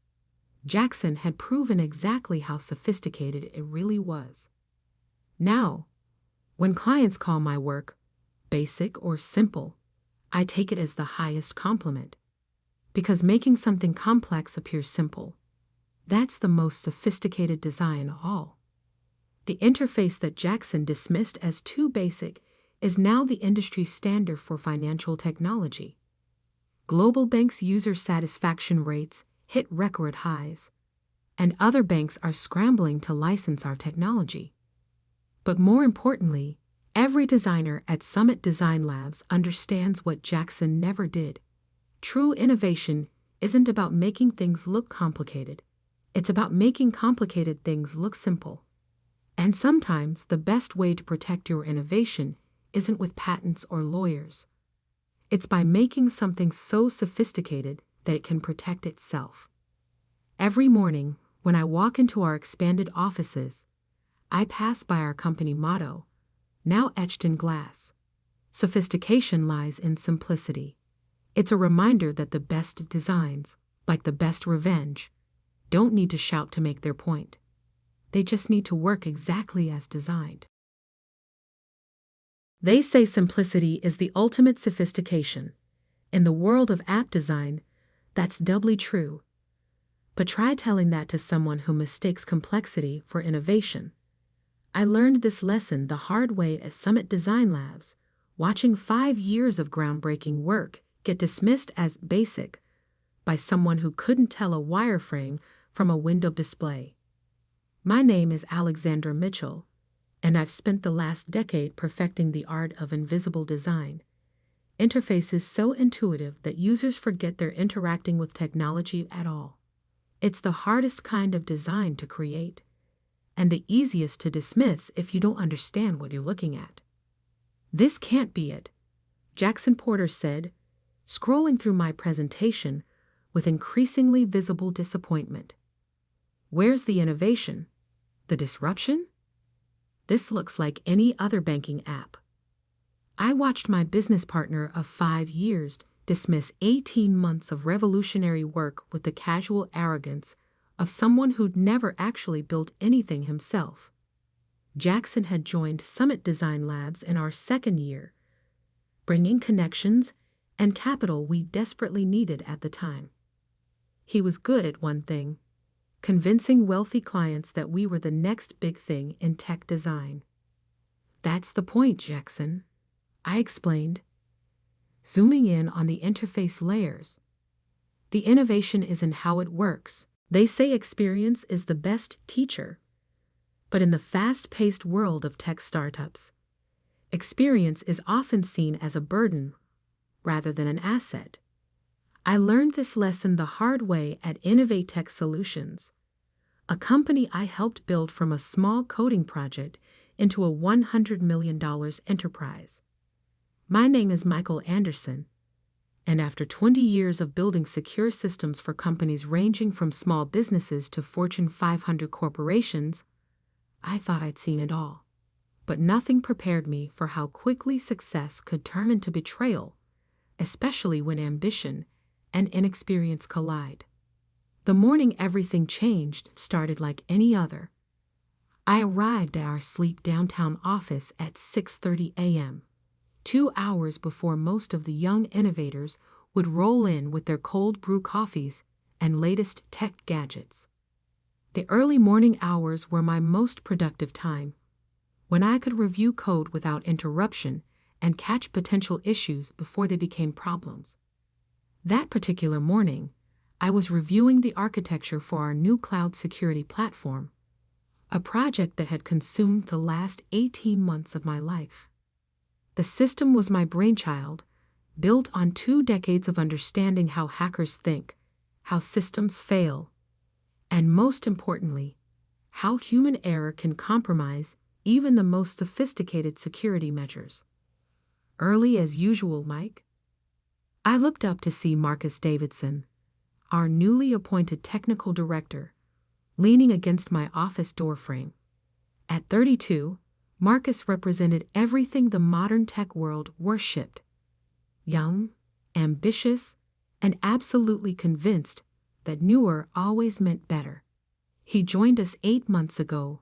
Jackson had proven exactly how sophisticated it really was. Now, when clients call my work basic or simple, I take it as the highest compliment. Because making something complex appear simple, that's the most sophisticated design of all. The interface that Jackson dismissed as too basic is now the industry standard for financial technology. Global Bank's user satisfaction rates hit record highs, and other banks are scrambling to license our technology. But more importantly, every designer at Summit Design Labs understands what Jackson never did. True innovation isn't about making things look complicated. It's about making complicated things look simple. And sometimes the best way to protect your innovation isn't with patents or lawyers. It's by making something so sophisticated that it can protect itself. Every morning, when I walk into our expanded offices, I pass by our company motto, now etched in glass. Sophistication lies in simplicity. It's a reminder that the best designs, like the best revenge, don't need to shout to make their point. They just need to work exactly as designed. They say simplicity is the ultimate sophistication. In the world of app design, that's doubly true. But try telling that to someone who mistakes complexity for innovation. I learned this lesson the hard way at Summit Design Labs, watching 5 years of groundbreaking work get dismissed as basic by someone who couldn't tell a wireframe from a window display. My name is Alexandra Mitchell, and I've spent the last decade perfecting the art of invisible design. Interfaces so intuitive that users forget they're interacting with technology at all. It's the hardest kind of design to create, and the easiest to dismiss if you don't understand what you're looking at. This can't be it, Jackson Porter said, scrolling through my presentation with increasingly visible disappointment. Where's the innovation? The disruption? This looks like any other banking app. I watched my business partner of 5 years dismiss 18 months of revolutionary work with the casual arrogance of someone who'd never actually built anything himself. Jackson had joined Summit Design Labs in our second year, bringing connections and capital we desperately needed at the time. He was good at one thing: convincing wealthy clients that we were the next big thing in tech design. That's the point, Jackson, I explained, zooming in on the interface layers. The innovation is in how it works. They say experience is the best teacher. But in the fast-paced world of tech startups, experience is often seen as a burden rather than an asset. I learned this lesson the hard way at Innovate Tech Solutions, a company I helped build from a small coding project into a $100 million enterprise. My name is Michael Anderson, and after 20 years of building secure systems for companies ranging from small businesses to Fortune 500 corporations, I thought I'd seen it all. But nothing prepared me for how quickly success could turn into betrayal, especially when ambition and inexperience collide. The morning everything changed started like any other. I arrived at our sleek downtown office at 6:30 a.m., 2 hours before most of the young innovators would roll in with their cold brew coffees and latest tech gadgets. The early morning hours were my most productive time, when I could review code without interruption and catch potential issues before they became problems. That particular morning, I was reviewing the architecture for our new cloud security platform, a project that had consumed the last 18 months of my life. The system was my brainchild, built on 2 decades of understanding how hackers think, how systems fail, and most importantly, how human error can compromise even the most sophisticated security measures. Early as usual, Mike. I looked up to see Marcus Davidson, our newly appointed technical director, leaning against my office doorframe. At 32, Marcus represented everything the modern tech world worshipped: young, ambitious, and absolutely convinced that newer always meant better. He joined us 8 months ago,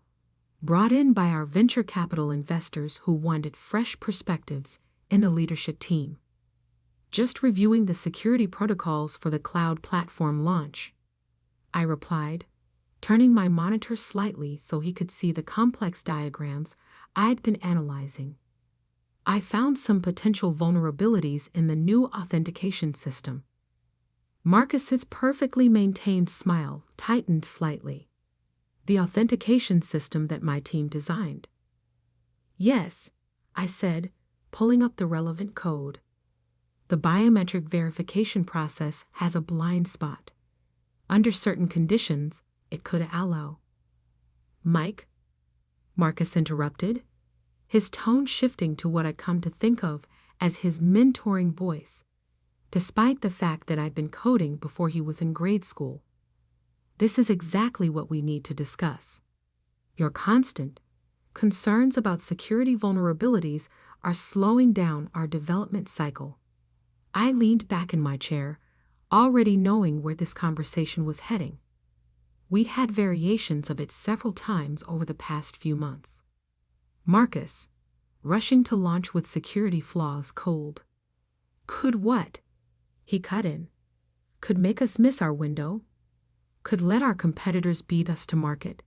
brought in by our venture capital investors who wanted fresh perspectives in the leadership team. Just reviewing the security protocols for the cloud platform launch, I replied, turning my monitor slightly so he could see the complex diagrams I'd been analyzing. I found some potential vulnerabilities in the new authentication system. Marcus's perfectly maintained smile tightened slightly. The authentication system that my team designed. Yes, I said, pulling up the relevant code. The biometric verification process has a blind spot. Under certain conditions, it could allow. Mike, Marcus interrupted, his tone shifting to what I'd come to think of as his mentoring voice, despite the fact that I'd been coding before he was in grade school. This is exactly what we need to discuss. Your constant concerns about security vulnerabilities are slowing down our development cycle. I leaned back in my chair, already knowing where this conversation was heading. We'd had variations of it several times over the past few months. Marcus, rushing to launch with security flaws cold. Could what? He cut in. Could make us miss our window. Could let our competitors beat us to market.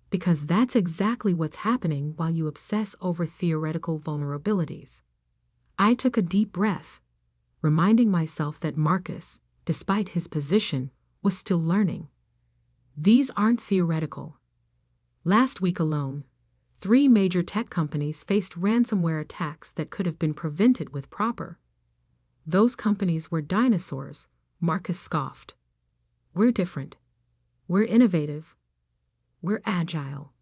Because that's exactly what's happening while you obsess over theoretical vulnerabilities. I took a deep breath, reminding myself that Marcus, despite his position, was still learning. These aren't theoretical. Last week alone, 3 major tech companies faced ransomware attacks that could have been prevented with proper. Those companies were dinosaurs, Marcus scoffed. We're different. We're innovative. We're agile.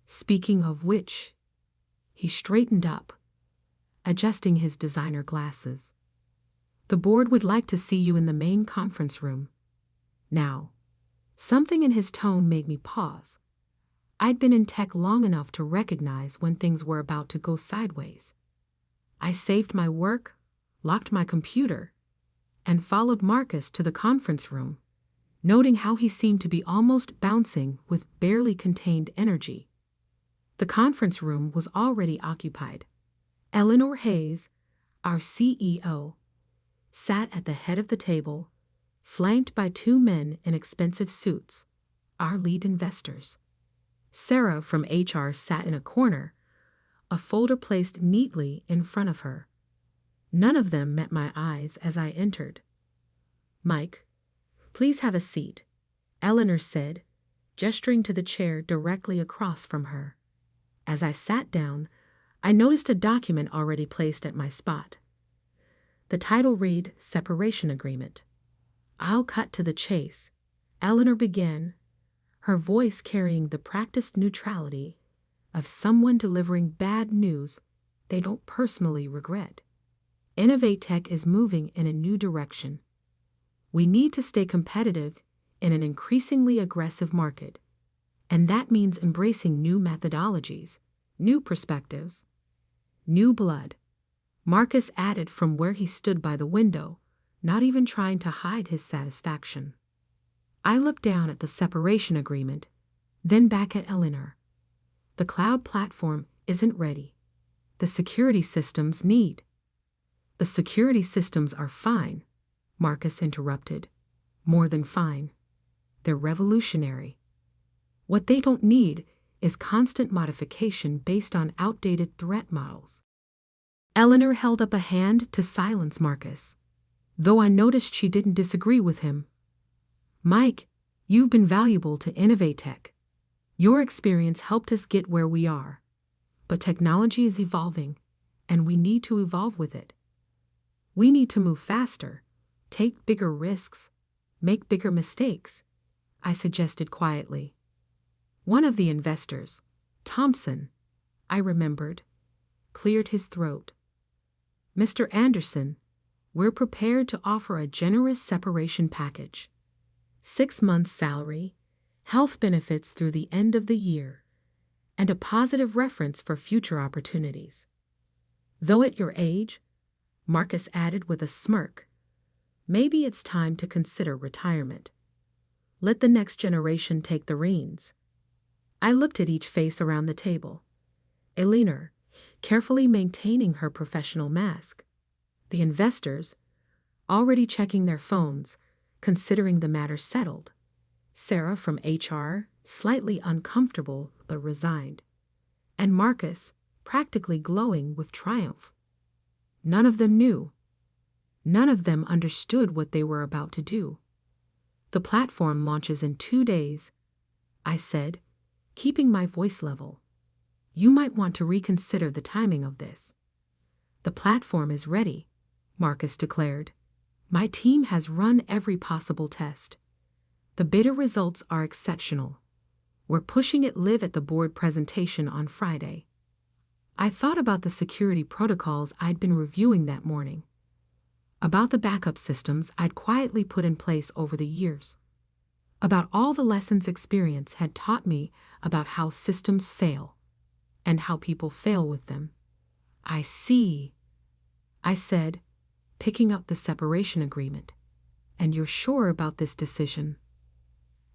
Speaking of which, he straightened up, adjusting his designer glasses. The board would like to see you in the main conference room. Now, something in his tone made me pause. I'd been in tech long enough to recognize when things were about to go sideways. I saved my work, locked my computer, and followed Marcus to the conference room, noting how he seemed to be almost bouncing with barely contained energy. The conference room was already occupied. Eleanor Hayes, our CEO, sat at the head of the table, flanked by two men in expensive suits, our lead investors. Sarah from HR sat in a corner, a folder placed neatly in front of her. None of them met my eyes as I entered. "Mike, please have a seat," Eleanor said, gesturing to the chair directly across from her. As I sat down, I noticed a document already placed at my spot. The title read Separation Agreement. "I'll cut to the chase," Eleanor began, her voice carrying the practiced neutrality of someone delivering bad news they don't personally regret. Innovatech is moving in a new direction. We need to stay competitive in an increasingly aggressive market, and that means embracing new methodologies, new perspectives, new blood. Marcus added from where he stood by the window, not even trying to hide his satisfaction. I looked down at the separation agreement, then back at Eleanor. The cloud platform isn't ready. The security systems need. "The security systems are fine," Marcus interrupted. "More than fine. They're revolutionary. What they don't need is constant modification based on outdated threat models." Eleanor held up a hand to silence Marcus, though I noticed she didn't disagree with him. "Mike, you've been valuable to Innovatech. Your experience helped us get where we are. But technology is evolving, and we need to evolve with it. We need to move faster, take bigger risks, make bigger mistakes," I suggested quietly. One of the investors, Thompson, I remembered, cleared his throat. "Mr. Anderson, we're prepared to offer a generous separation package. 6 months' salary, health benefits through the end of the year, and a positive reference for future opportunities. Though at your age," Marcus added with a smirk, "maybe it's time to consider retirement. Let the next generation take the reins." I looked at each face around the table. Eleanor, carefully maintaining her professional mask. The investors, already checking their phones, considering the matter settled. Sarah from HR, slightly uncomfortable but resigned. And Marcus, practically glowing with triumph. None of them knew. None of them understood what they were about to do. "The platform launches in 2 days," I said, keeping my voice level. "You might want to reconsider the timing of this." "The platform is ready," Marcus declared. "My team has run every possible test. The beta results are exceptional. We're pushing it live at the board presentation on Friday." I thought about the security protocols I'd been reviewing that morning, about the backup systems I'd quietly put in place over the years, about all the lessons experience had taught me about how systems fail and how people fail with them. "I see," I said, picking up the separation agreement. "And you're sure about this decision?"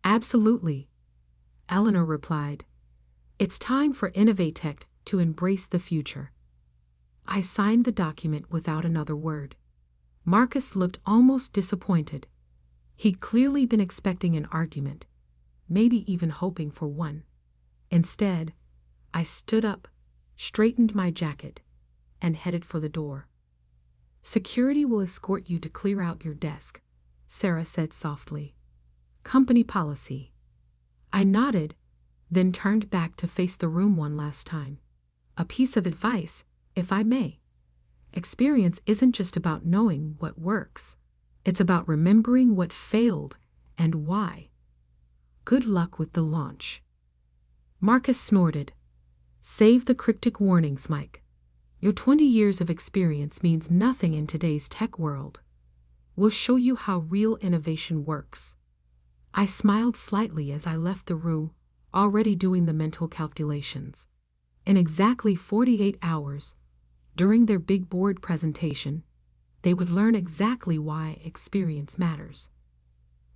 "Absolutely," Eleanor replied. "It's time for Innovatech to embrace the future." I signed the document without another word. Marcus looked almost disappointed. He'd clearly been expecting an argument, maybe even hoping for one. Instead, I stood up, straightened my jacket, and headed for the door. "Security will escort you to clear out your desk," Sarah said softly. "Company policy." I nodded, then turned back to face the room one last time. A piece of advice, if I may. Experience isn't just about knowing what works. It's about remembering what failed and why. Good luck with the launch. Marcus snorted. "Save the cryptic warnings, Mike. Your 20 years of experience means nothing in today's tech world. We'll show you how real innovation works." I smiled slightly as I left the room, already doing the mental calculations. In exactly 48 hours, during their big board presentation, they would learn exactly why experience matters.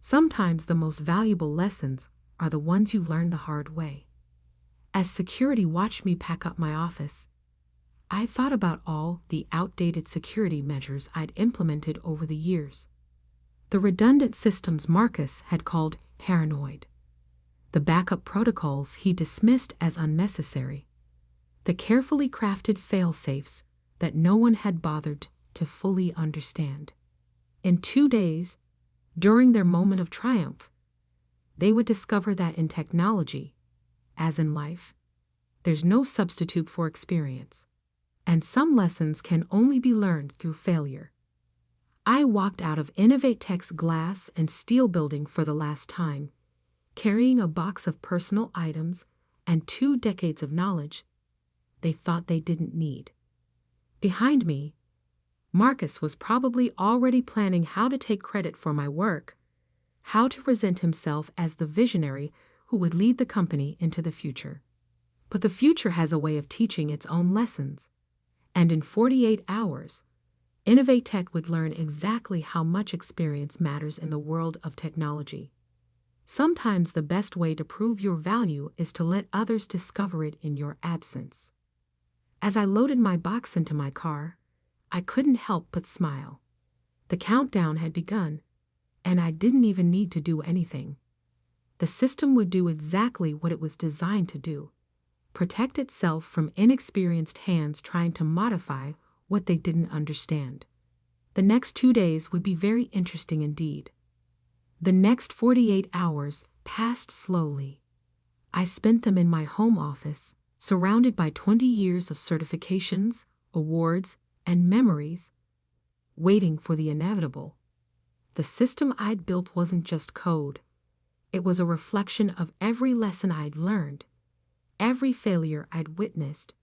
Sometimes the most valuable lessons are the ones you learn the hard way. As security watched me pack up my office, I thought about all the outdated security measures I'd implemented over the years. The redundant systems Marcus had called paranoid. The backup protocols he dismissed as unnecessary. The carefully crafted fail-safes that no one had bothered to fully understand. In 2 days, during their moment of triumph, they would discover that in technology, as in life, there's no substitute for experience, and some lessons can only be learned through failure. I walked out of Innovatech's glass and steel building for the last time, carrying a box of personal items and 2 decades of knowledge they thought they didn't need. Behind me, Marcus was probably already planning how to take credit for my work, how to present himself as the visionary who would lead the company into the future. But the future has a way of teaching its own lessons, and in 48 hours, Innovatech would learn exactly how much experience matters in the world of technology. Sometimes the best way to prove your value is to let others discover it in your absence. As I loaded my box into my car, I couldn't help but smile. The countdown had begun, and I didn't even need to do anything. The system would do exactly what it was designed to do: protect itself from inexperienced hands trying to modify what they didn't understand. The next 2 days would be very interesting indeed. The next 48 hours passed slowly. I spent them in my home office, surrounded by 20 years of certifications, awards, and memories, waiting for the inevitable. The system I'd built wasn't just code. It was a reflection of every lesson I'd learned, every failure I'd witnessed,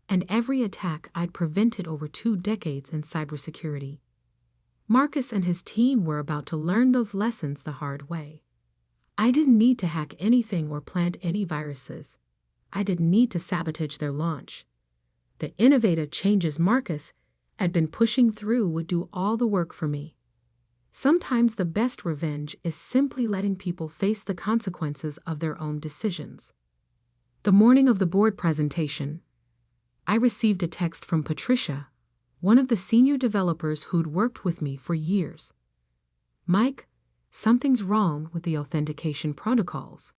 and every attack I'd prevented over 2 decades in cybersecurity. Marcus and his team were about to learn those lessons the hard way. I didn't need to hack anything or plant any viruses. I didn't need to sabotage their launch. The innovative changes Marcus had been pushing through would do all the work for me. Sometimes the best revenge is simply letting people face the consequences of their own decisions. The morning of the board presentation, I received a text from Patricia, one of the senior developers who'd worked with me for years. "Mike, something's wrong with the authentication protocols.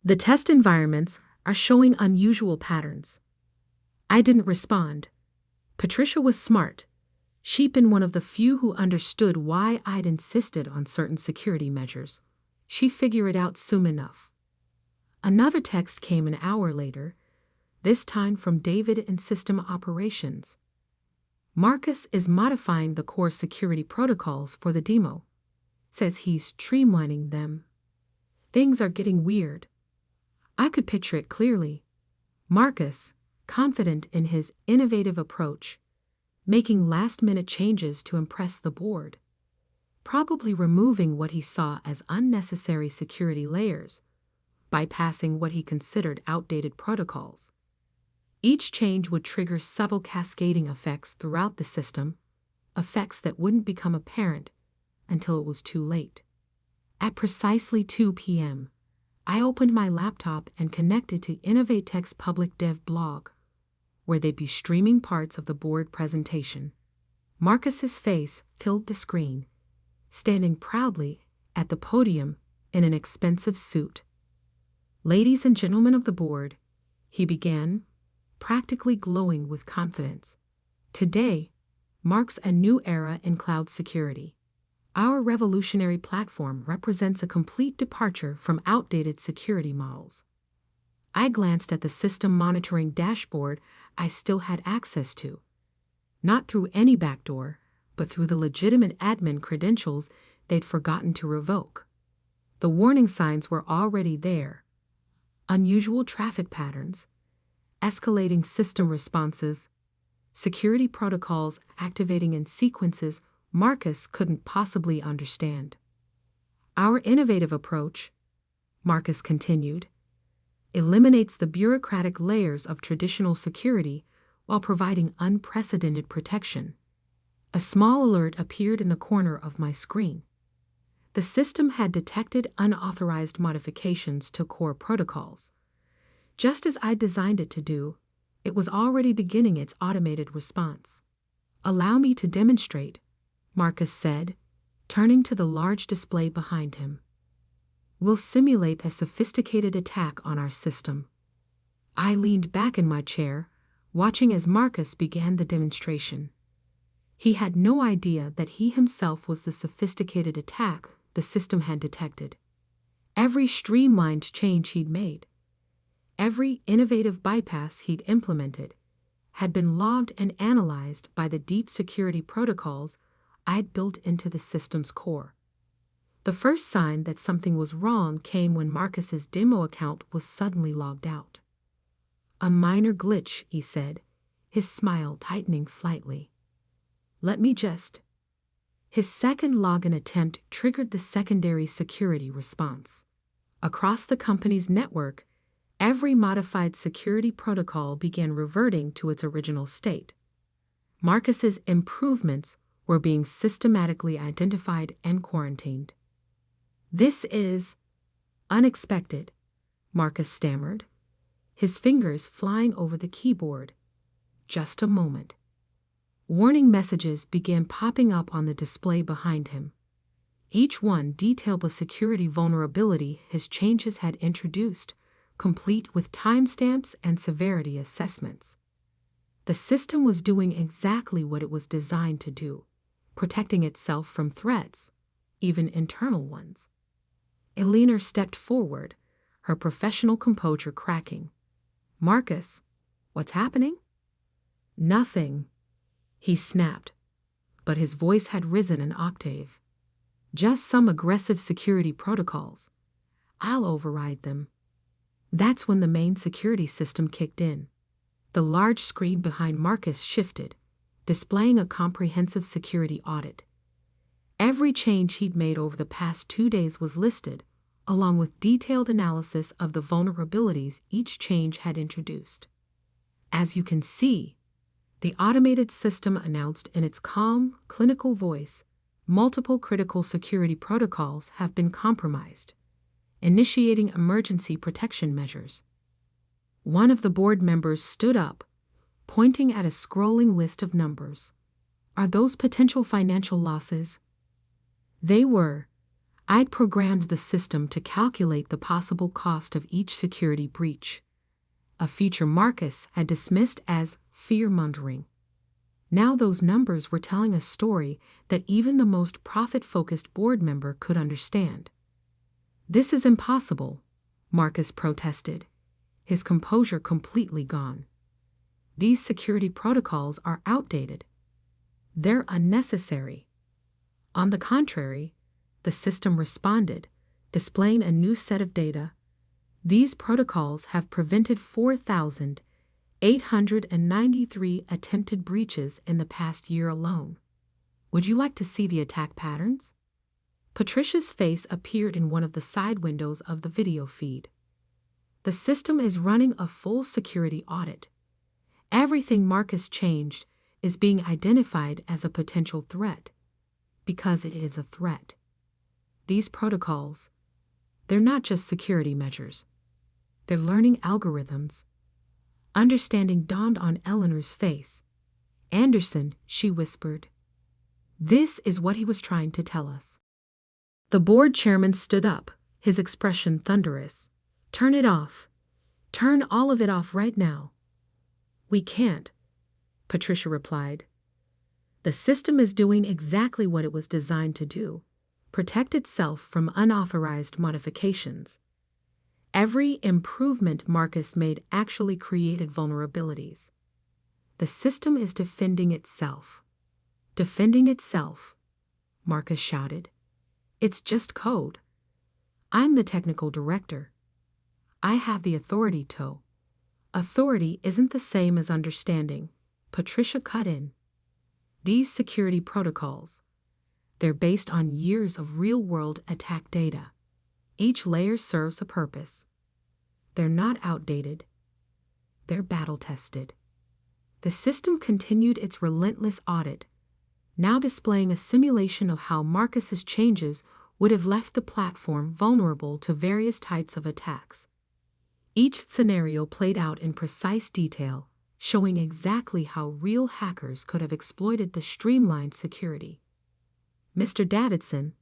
The test environments are showing unusual patterns." I didn't respond. Patricia was smart. She'd been one of the few who understood why I'd insisted on certain security measures. She'd figure it out soon enough. Another text came an hour later, this time from David in System Operations. "Marcus is modifying the core security protocols for the demo. Says he's streamlining them. Things are getting weird." I could picture it clearly. Marcus, confident in his innovative approach, making last-minute changes to impress the board, probably removing what he saw as unnecessary security layers, bypassing what he considered outdated protocols. Each change would trigger subtle cascading effects throughout the system, effects that wouldn't become apparent until it was too late. At precisely 2 p.m., I opened my laptop and connected to Innovatech's public dev blog, where they'd be streaming parts of the board presentation. Marcus's face filled the screen, standing proudly at the podium in an expensive suit. "Ladies and gentlemen of the board," he began, practically glowing with confidence, "today marks a new era in cloud security. Our revolutionary platform represents a complete departure from outdated security models." I glanced at the system monitoring dashboard I still had access to, not through any backdoor, but through the legitimate admin credentials they'd forgotten to revoke. The warning signs were already there: unusual traffic patterns, escalating system responses, security protocols activating in sequences Marcus couldn't possibly understand. Our innovative approach, Marcus continued, eliminates the bureaucratic layers of traditional security while providing unprecedented protection. A small alert appeared in the corner of my screen. The system had detected unauthorized modifications to core protocols. Just as I designed it to do, it was already beginning its automated response. "Allow me to demonstrate," Marcus said, turning to the large display behind him. "We'll simulate a sophisticated attack on our system." I leaned back in my chair, watching as Marcus began the demonstration. He had no idea that he himself was the sophisticated attack the system had detected. Every streamlined change he'd made, every innovative bypass he'd implemented, had been logged and analyzed by the deep security protocols I'd built into the system's core. The first sign that something was wrong came when Marcus's demo account was suddenly logged out. "A minor glitch," he said, his smile tightening slightly. "Let me just—" His second login attempt triggered the secondary security response. Across the company's network, every modified security protocol began reverting to its original state. Marcus's improvements were being systematically identified and quarantined. "This is unexpected," Marcus stammered, his fingers flying over the keyboard. Just a moment. Warning messages began popping up on the display behind him. Each one detailed the security vulnerability his changes had introduced, complete with timestamps and severity assessments. The system was doing exactly what it was designed to do, protecting itself from threats, even internal ones. Eleanor stepped forward, her professional composure cracking. "Marcus, what's happening?" "Nothing," he snapped, but his voice had risen an octave. "Just some aggressive security protocols. I'll override them." That's when the main security system kicked in. The large screen behind Marcus shifted, displaying a comprehensive security audit. Every change he'd made over the past 2 days was listed, along with detailed analysis of the vulnerabilities each change had introduced. "As you can see," the automated system announced in its calm, clinical voice, "multiple critical security protocols have been compromised, initiating emergency protection measures." One of the board members stood up, pointing at a scrolling list of numbers. "Are those potential financial losses?" They were. I'd programmed the system to calculate the possible cost of each security breach, a feature Marcus had dismissed as fear-mongering. Now those numbers were telling a story that even the most profit-focused board member could understand. "This is impossible," Marcus protested, his composure completely gone. "These security protocols are outdated. They're unnecessary." On the contrary, the system responded, displaying a new set of data. "These protocols have prevented 4,893 attempted breaches in the past year alone. Would you like to see the attack patterns?" Patricia's face appeared in one of the side windows of the video feed. "The system is running a full security audit. Everything Marcus changed is being identified as a potential threat, because it is a threat. These protocols, they're not just security measures. They're learning algorithms." Understanding dawned on Eleanor's face. "Anderson," she whispered. "This is what he was trying to tell us." The board chairman stood up, his expression thunderous. "Turn it off. Turn all of it off right now." "We can't," Patricia replied. "The system is doing exactly what it was designed to do, protect itself from unauthorized modifications. Every improvement Marcus made actually created vulnerabilities. The system is defending itself." "Defending itself," Marcus shouted. "It's just code. I'm the technical director. I have the authority to." "Authority isn't the same as understanding," Patricia cut in. "These security protocols, They're based on years of real-world attack data. Each layer serves a purpose. They're not outdated. They're battle-tested. The system continued its relentless audit, now displaying a simulation of how Marcus's changes would have left the platform vulnerable to various types of attacks. Each scenario played out in precise detail, showing exactly how real hackers could have exploited the streamlined security. "Mr. Davidson,"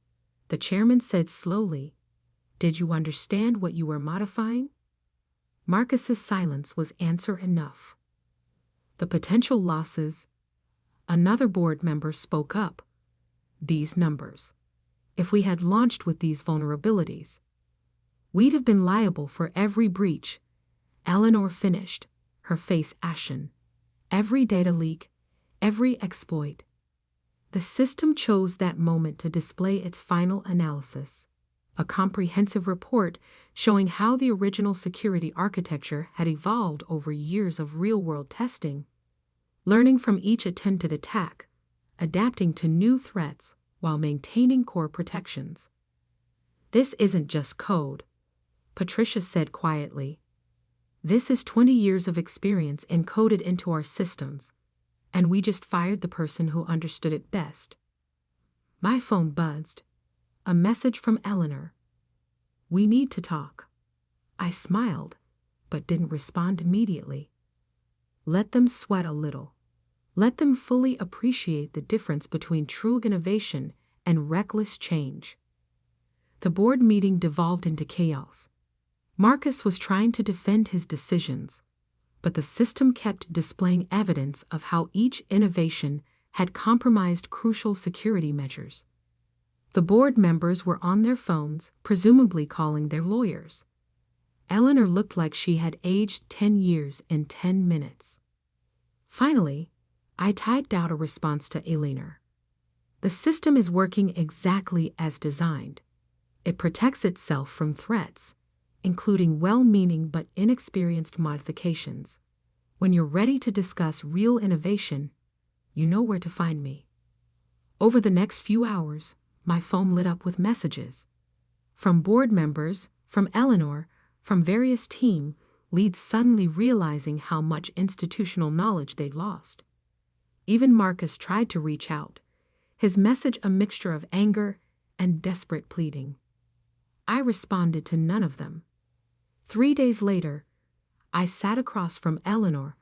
the chairman said slowly, "did you understand what you were modifying?" Marcus's silence was answer enough. "The potential losses," another board member spoke up. "These numbers. If we had launched with these vulnerabilities, we'd have been liable for every breach." Eleanor finished, her face ashen. "Every data leak, every exploit." The system chose that moment to display its final analysis, a comprehensive report showing how the original security architecture had evolved over years of real-world testing, learning from each attempted attack, adapting to new threats while maintaining core protections. "This isn't just code," Patricia said quietly. "This is 20 years of experience encoded into our systems, and we just fired the person who understood it best." My phone buzzed. A message from Eleanor. "We need to talk." I smiled, but didn't respond immediately. Let them sweat a little. Let them fully appreciate the difference between true innovation and reckless change. The board meeting devolved into chaos. Marcus was trying to defend his decisions, but the system kept displaying evidence of how each innovation had compromised crucial security measures. The board members were on their phones, presumably calling their lawyers. Eleanor looked like she had aged 10 years in 10 minutes. Finally, I typed out a response to Eleanor. "The system is working exactly as designed. It protects itself from threats, including well-meaning but inexperienced modifications. When you're ready to discuss real innovation, you know where to find me." Over the next few hours, my phone lit up with messages. From board members, from Eleanor, from various team leads suddenly realizing how much institutional knowledge they'd lost. Even Marcus tried to reach out, his message a mixture of anger and desperate pleading. I responded to none of them. 3 days later, I sat across from Eleanor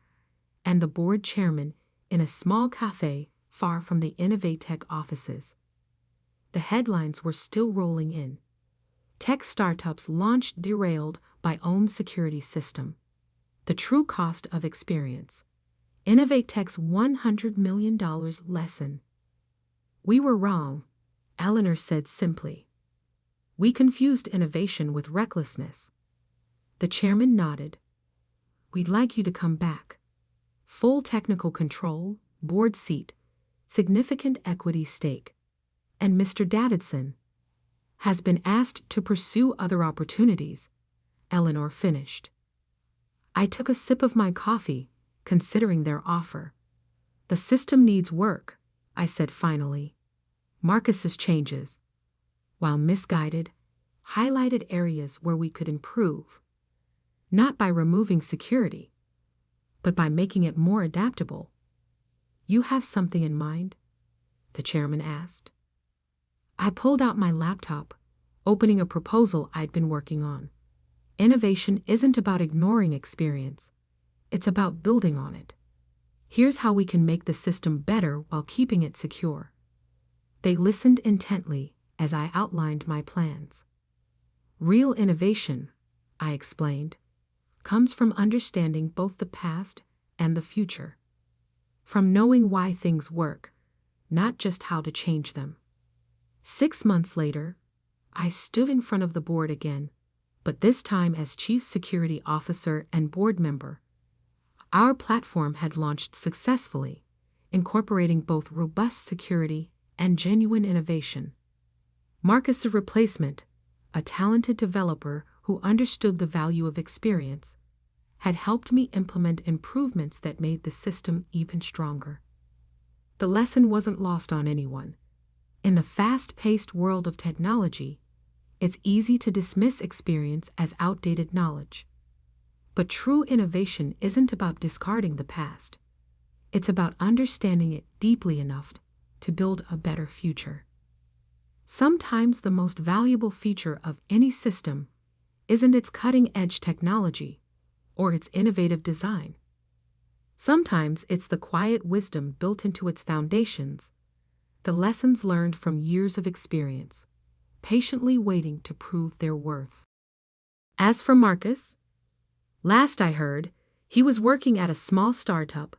and the board chairman in a small cafe far from the Innovatech offices. The headlines were still rolling in. Tech startups launched derailed by own security system. The true cost of experience. Innovatech's $100 million lesson. "We were wrong," Eleanor said simply. "We confused innovation with recklessness." The chairman nodded. "We'd like you to come back. Full technical control, board seat, significant equity stake. And Mr. Davidson has been asked to pursue other opportunities," Eleanor finished. I took a sip of my coffee, considering their offer. "The system needs work," I said finally. Marcus's changes, while misguided, highlighted areas where we could improve. Not by removing security, but by making it more adaptable. "You have something in mind?" the chairman asked. I pulled out my laptop, opening a proposal I'd been working on. Innovation isn't about ignoring experience. It's about building on it. Here's how we can make the system better while keeping it secure. They listened intently as I outlined my plans. "Real innovation," I explained, "comes from understanding both the past and the future. From knowing why things work, not just how to change them." 6 months later, I stood in front of the board again, but this time as Chief Security Officer and board member. Our platform had launched successfully, incorporating both robust security and genuine innovation. Marcus's replacement, a talented developer who understood the value of experience, had helped me implement improvements that made the system even stronger. The lesson wasn't lost on anyone. In the fast-paced world of technology, it's easy to dismiss experience as outdated knowledge. But true innovation isn't about discarding the past. It's about understanding it deeply enough to build a better future. Sometimes the most valuable feature of any system isn't its cutting-edge technology or its innovative design. Sometimes it's the quiet wisdom built into its foundations, the lessons learned from years of experience, patiently waiting to prove their worth. As for Marcus, last I heard, he was working at a small startup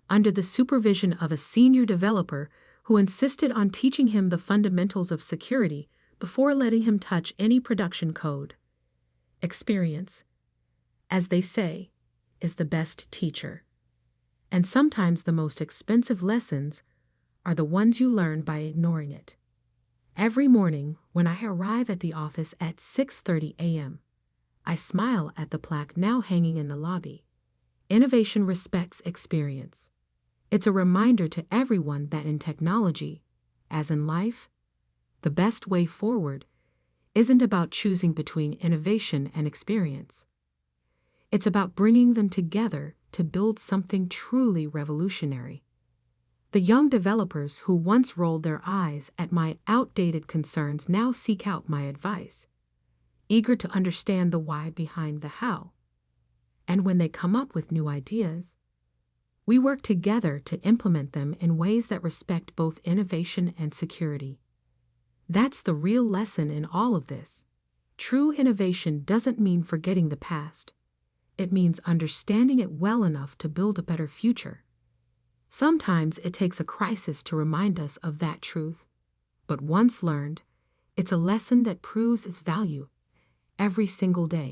under the supervision of a senior developer who insisted on teaching him the fundamentals of security before letting him touch any production code. Experience, as they say, is the best teacher. And sometimes the most expensive lessons are the ones you learn by ignoring it. Every morning when I arrive at the office at 6:30 a.m., I smile at the plaque now hanging in the lobby. Innovation respects experience. It's a reminder to everyone that in technology, as in life, the best way forward isn't about choosing between innovation and experience. It's about bringing them together to build something truly revolutionary. The young developers who once rolled their eyes at my outdated concerns now seek out my advice, eager to understand the why behind the how. And when they come up with new ideas, we work together to implement them in ways that respect both innovation and security. That's the real lesson in all of this. True innovation doesn't mean forgetting the past. It means understanding it well enough to build a better future. Sometimes it takes a crisis to remind us of that truth, but once learned, it's a lesson that proves its value every single day.